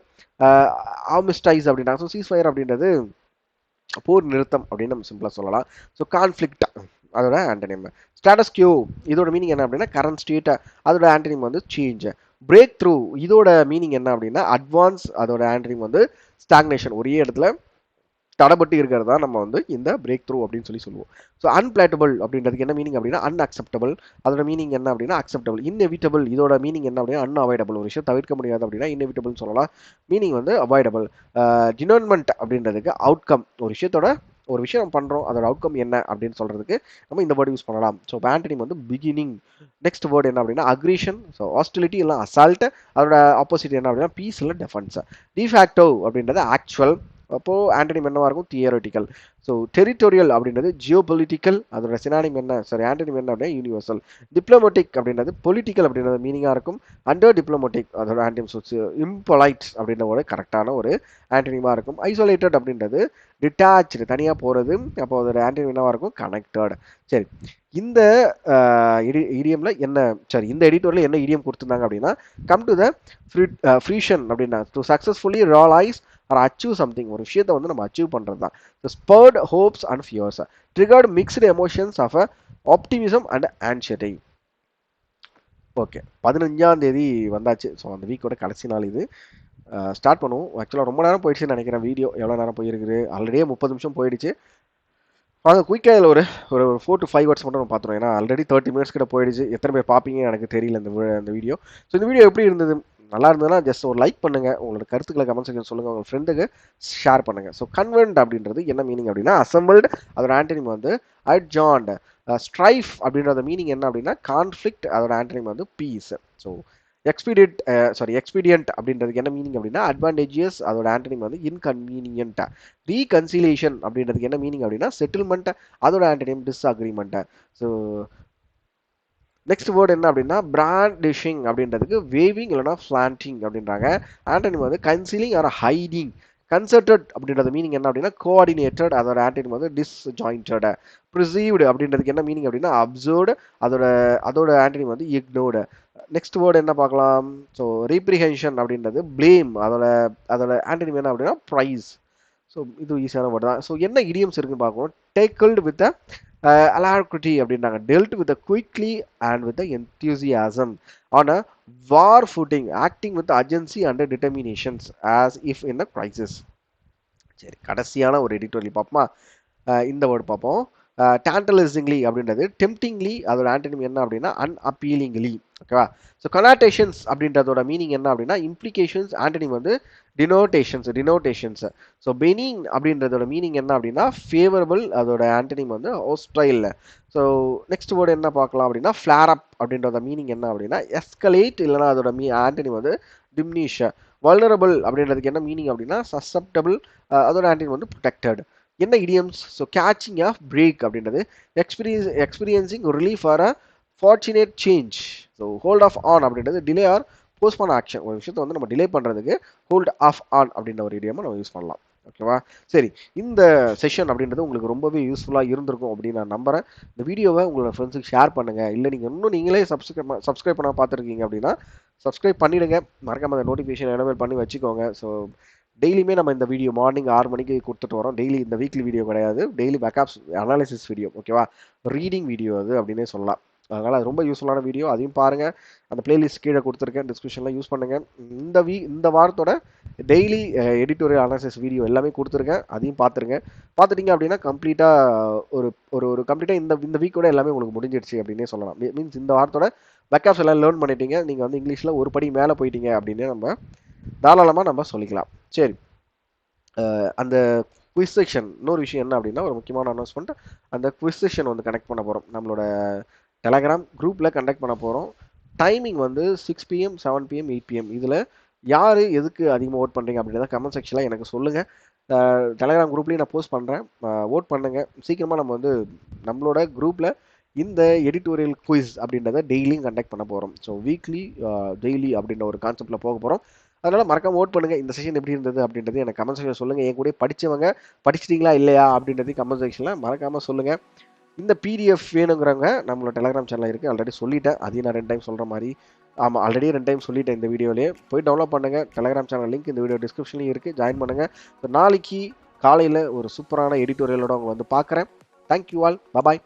ஆமிஸ்டைஸ் அப்படின்றாங்க. ஸோ சீஸ் ஃபயர் அப்படின்றது போர் நிறுத்தம் அப்படின்னு நம்ம சிம்பிளாக சொல்லலாம். ஸோ கான்ஃப்ளிக்ட் அதோட ஆண்டனிம். ஸ்டேட்டஸ் கியூ இதோட மீனிங் என்ன அப்படின்னா கரண்ட் ஸ்டேட், அதோட ஆண்டனிம் வந்து சேஞ்ச். பிரேக் த்ரூ இதோட மீனிங் என்ன அப்படின்னா அட்வான்ஸ், அதோட ஆண்டனிம் வந்து ஸ்டாக்னேஷன். ஒரே இடத்துல தடப்பட்டு இருக்கிறது தான் நம்ம வந்து இந்த பிரேக் த்ரூ அப்படின்னு சொல்லுவோம். ஸோ அன்பிளாட்டபிள் அப்படின்றதுக்கு என்ன மீனிங் அப்படின்னா அன்அக்செப்டபிள், அதோட மீனிங் என்ன அப்படின்னா அக்செப்டபிள். இன்எவிட்டபிள் இதோட மீனிங் என்ன அப்படின்னா அன்அவாய்டபிள். ஒரு விஷயம் தவிர்க்க முடியாது அப்படின்னா இன்எவிட்டபிள் சொல்லலாம், மீனிங் வந்து அவாய்டபிள். டினோன்மெண்ட் அப்படின்றதுக்கு அவுட்கம், ஒரு விஷயம் நம்ம பண்ணுறோம் அதோட அவுட்கம் என்ன அப்படின்னு சொல்றதுக்கு நம்ம இந்த வேர்டு யூஸ் பண்ணலாம். ஸோ ஆண்டனிம் வந்து பிகினிங். நெக்ஸ்ட் வேர்டு என்ன அப்படின்னா அக்ரீஷன், ஸோ ஹாஸ்டிலிட்டி இல்லை அசால்ட், அதோட ஆப்போசிட் என்ன அப்படின்னா பீஸ் இல்லை டெஃபென்ஸ். டிஃபேக்டோ அப்படின்றது ஆக்சுவல், அப்போது ஆண்டனிம் என்னவா இருக்கும் தியரட்டிக்கல். ஸோ டெரிட்டோரியல் அப்படின்றது ஜியோபொலிட்டிக்கல், அதோட சினானிம் என்ன ஆண்டனிம் என்ன அப்படின்னா யூனிவர்சல். டிப்ளமேட்டிக் அப்படின்றது பொலிட்டிக்கல் அப்படின்றது மீனிங்காக இருக்கும். அண்டர் டிப்ளமேட்டிக் அதோட ஆண்டனிம் இம்பொலைட் அப்படின்ற ஒரு கரெக்டான ஒரு ஆண்டனிமாக இருக்கும். ஐசோலேட்டட் அப்படின்றது டிட்டாச்சு தனியாக போகிறது, அப்போ அதோட ஆண்டனிம் என்னவாக இருக்கும் கனெக்டட். சரி, இந்த இடியம்ல என்ன இந்த எடிட்டோரில் என்ன இடியம் கொடுத்துருந்தாங்க அப்படின்னா கம் டு த ஃப்ரீஷன் அப்படின்னா to successfully realise or achieve something. ஒரு விஷயத்தை வந்து நம்ம அச்சீவ் பண்ணுறது தான். Spurred hopes and fears, triggered mixed emotions of optimism and anxiety. Okay, 15ஆம் தேதி வந்தாச்சு. ஸோ அந்த வீக்கோட கடைசி நாள் இது. ஸ்டார்ட் பண்ணுவோம். ஆக்சுவலாக ரொம்ப நேரம் போயிடுச்சுன்னு நினைக்கிறேன். வீடியோ எவ்வளோ நேரம் போயிருக்குது, ஆல்ரெடியே 30 நிமிஷம் போயிடுச்சு. வாங்க குயிக்காக இதில் ஒரு 4 to 5 words மட்டும் நம்ம பார்த்துருவோம். ஏன்னா ஆல்ரெடி 30 minutes கிட்ட போயிடுச்சு. எத்தனை பேர் பார்ப்பீங்கன்னு எனக்கு தெரியல இந்த வீடியோ. ஸோ இந்த வீடியோ எப்படி இருந்தது? நல்லா இருந்ததுன்னா ஜஸ்ட் ஒரு லைக் பண்ணுங்கள், உங்களோட கருத்துக்களை கமெண்ட் செக்ஷன் சொல்லுங்கள், உங்கள் ஃப்ரெண்டுக்கு ஷேர் பண்ணுங்கள். ஸோ கன்வென்ட் அப்படின்றது என்ன மீனிங் அப்படின்னா அசம்பிள்டு, அதோட ஆண்டனிம் வந்து அட்ஜாயின்ட். ஸ்ட்ரைஃப் அப்படின்றத மீனிங் என்ன அப்படின்னா கான்ஃப்ளிக்ட், அதோட ஆண்டனிம் வந்து பீஸ். ஸோ எக்ஸ்பீடியன்ட் அப்படின்றதுக்கு என்ன மீனிங் அப்படின்னா அட்வான்டேஜியஸ், அதோட ஆன்டனிம் வந்து இன்கன்வீனியன்ட். ரீகன்சிலியேஷன் அப்படின்றதுக்கு என்ன மீனிங் அப்படின்னா செட்டில்மெண்ட், அதோட antonym disagreement. So next word என்ன அப்படின்னா பிராண்டிஷிங் அப்படின்றதுக்கு வேவிங் இல்லைனா ஃபிளாண்டிங் அப்படின்றாங்க. ஆன்டனிம் வந்து கன்சீலிங் ஆர் ஹைடிங். கன்சர்டட் அப்படின்றது மீனிங் என்ன அப்படின்னா கோஆர்டினேட்டட், அதோட ஆன்டனிம் வந்து டிஸ்ஜாயிண்டட். ப்ரிசீவ்டு அப்படின்றதுக்கு என்ன மீனிங் அப்படின்னா அப்சர்வ்டு, அதோட அதோட ஆன்டனிம் வந்து இக்னோர்டு. நெக்ஸ்ட் வேர்டு என்ன பார்க்கலாம். ஸோ ரீப்ரிஹென்ஷன் அப்படின்றது பிளேம், அதோட அதோட ஆன்டனிம் என்ன அப்படின்னா ப்ரைஸ். ஸோ இது ஈஸியான வேர்டு தான். ஸோ என்ன இடியம்ஸ் இருக்குன்னு பார்க்கணும். டேக்கிள்டு வித் alacrity அப்படின்றாங்க. dealt with a quickly and with the enthusiasm on a war footing, acting with urgency and determinations as if in a crisis. சரி, கடைசியான ஒரு எடிட்டோரியல் பார்ப்போமா. இந்த வேர்டு பார்ப்போம். tantalizingly அப்படின்றது டெம்ப்டிங்லி, அதோட ஆன்டனிம் என்ன அப்படின்னா unappealingly. ஓகேவா. ஸோ கனாட்டேஷன்ஸ் அப்படின்றதோட மீனிங் என்ன அப்படின்னா இம்ப்ளிகேஷன்ஸ், ஆன்டனிம் வந்து டினோட்டேஷன்ஸ். ஸோ பெனிங் அப்படின்றதோட மீனிங் என்ன அப்படின்னா ஃபேவரபிள், அதோட ஆன்டனிம் வந்து ஹோஸ்டைல். ஸோ நெக்ஸ்ட் வேர்டு என்ன பார்க்கலாம் அப்படின்னா ஃபிளேர் அப் அப்படின்றத மீனிங் என்ன அப்படின்னா எஸ்கலேட், இல்லைனா அதோட ஆன்டனிம் வந்து டிம்னிஷ். வல்னரபிள் அப்படின்றதுக்கு என்ன மீனிங் அப்படின்னா சசப்டபிள், அதோட ஆன்டனிம் வந்து ப்ரொடெக்டட். என்ன idioms. So catching of break அப்படின்றது experiencing relief or a fortunate change. So hold off on அப்படின்றது டிலே ஆர் போஸ்ட்போன் ஆக்ஷன். ஒரு விஷயத்தை வந்து நம்ம டிலே பண்ணுறதுக்கு ஹோல்ட் ஆஃப் ஆன் அப்படின்ற ஒரு இடியமாக நம்ம யூஸ் பண்ணலாம். ஓகேவா. சரி, இந்த செஷன் அப்படின்றது உங்களுக்கு ரொம்பவே யூஸ்ஃபுல்லாக இருந்திருக்கும் அப்படின்னு நான் நம்புறேன். இந்த வீடியோவை உங்களோட ஃப்ரெண்ட்ஸுக்கு ஷேர் பண்ணுங்கள். இல்லை நீங்கள் இன்னும் நீங்களே சப்ஸ்கிரைப் பண்ண பார்த்துருக்கீங்க அப்படின்னா சப்ஸ்கிரைப் பண்ணிடுங்க. மறக்காம அந்த நோட்டிஃபிகேஷன் எனேபிள் பண்ணி வச்சுக்கோங்க. ஸோ டெய்லியுமே நம்ம இந்த வீடியோ மார்னிங் 6 மணிக்கு கொடுத்துட்டு வரோம். டெய்லி இந்த வீக்லி வீடியோ கிடையாது, டெய்லி பேக்கப்ஸ் அனாலிசிஸ் வீடியோ. ஓகேவா. ரீடிங் வீடியோ அது அப்படின்னே சொல்லலாம். அதனால் அது ரொம்ப யூஸ்ஃபுல்லான வீடியோ, அதையும் பாருங்கள். அந்த பிளேலிஸ்ட் கீழே கொடுத்துருக்கேன், டிஸ்கிரிப்ஷனில் யூஸ் பண்ணுங்கள். இந்த வாரத்தோட டெய்லி எடிட்டோரியல் அனாலிசிஸ் வீடியோ எல்லாமே கொடுத்துருக்கேன், அதையும் பார்த்துருங்க. பார்த்துட்டிங்க அப்படின்னா கம்ப்ளீட்டாக ஒரு ஒரு கம்ப்ளீட்டாக இந்த வீக்கோட எல்லாமே உங்களுக்கு முடிஞ்சிடுச்சு அப்படின்னே சொல்லலாம். மீன்ஸ் இந்த வாரத்தோட பேக்கப்ஸ் எல்லாம் லேர்ன் பண்ணிட்டீங்க. நீங்கள் வந்து இங்கிலீஷில் ஒரு படி மேலே போயிட்டீங்க அப்படின்னு நம்ம தாராளமாக நம்ம சொல்லிக்கலாம். சரி, அந்த குவிஸ் செக்ஷன் இன்னொரு விஷயம் என்ன அப்படின்னா ஒரு முக்கியமான அனௌன்ஸ்மெண்ட். அந்த குவிஸ் செக்ஷன் வந்து கனெக்ட் பண்ண போகிறோம். நம்மளோட டெலகிராம் குரூப்பில் கண்டக்ட் பண்ண போகிறோம். டைமிங் வந்து 6 PM 7 PM 8 PM. இதில் யார் எதுக்கு அதிகமாக ஓட் பண்ணுறீங்க அப்படின்றத கமெண்ட் செக்ஷனில் எனக்கு சொல்லுங்கள். டெலகிராம் குரூப்லேயும் நான் போஸ்ட் பண்ணுறேன், ஓட் பண்ணுங்கள். சீக்கிரமாக நம்ம வந்து நம்மளோட குரூப்பில் இந்த எடிட்டோரியல் குவிஸ் அப்படின்றத டெய்லியும் கண்டக்ட் பண்ண போகிறோம். ஸோ வீக்லி டெய்லி அப்படின்ற ஒரு கான்செப்டில் போக போகிறோம். அதனால் மறக்காம ஓட் பண்ணுங்கள். இந்த செஷன் எப்படி இருந்தது அப்படின்றது எனக்கு கமெண்ட் செக்ஷனில் சொல்லுங்கள். என் கூட படித்தவங்க படிச்சிட்டிங்களா இல்லையா அப்படின்றதையும் கமெண்ட் செக்ஷனில் மறக்காமல் சொல்லுங்கள். இந்த பிடிஎஃப் வேணுங்கிறவங்க நம்மளோட டெலகிராம் சேனல் இருக்குது, ஆல்ரெடி சொல்லிட்டேன். அதையும் நான் 2 டைம் சொல்கிற மாதிரி. ஆமாம், ஆல்ரெடி 2 டைம் சொல்லிட்டேன் இந்த வீடியோலேயே. போய் டவுன்லோட் பண்ணுங்கள். டெலகிராம் சேனல் லிங்க் இந்த வீடியோ டிஸ்கிரிப்ஷன்லையும் இருக்குது, ஜாயின் பண்ணுங்கள். நாளைக்கு காலையில் ஒரு சூப்பரான எடிட்டோரியலோட அவங்க வந்து பார்க்குறேன். தேங்க்யூ ஆல், பாய்.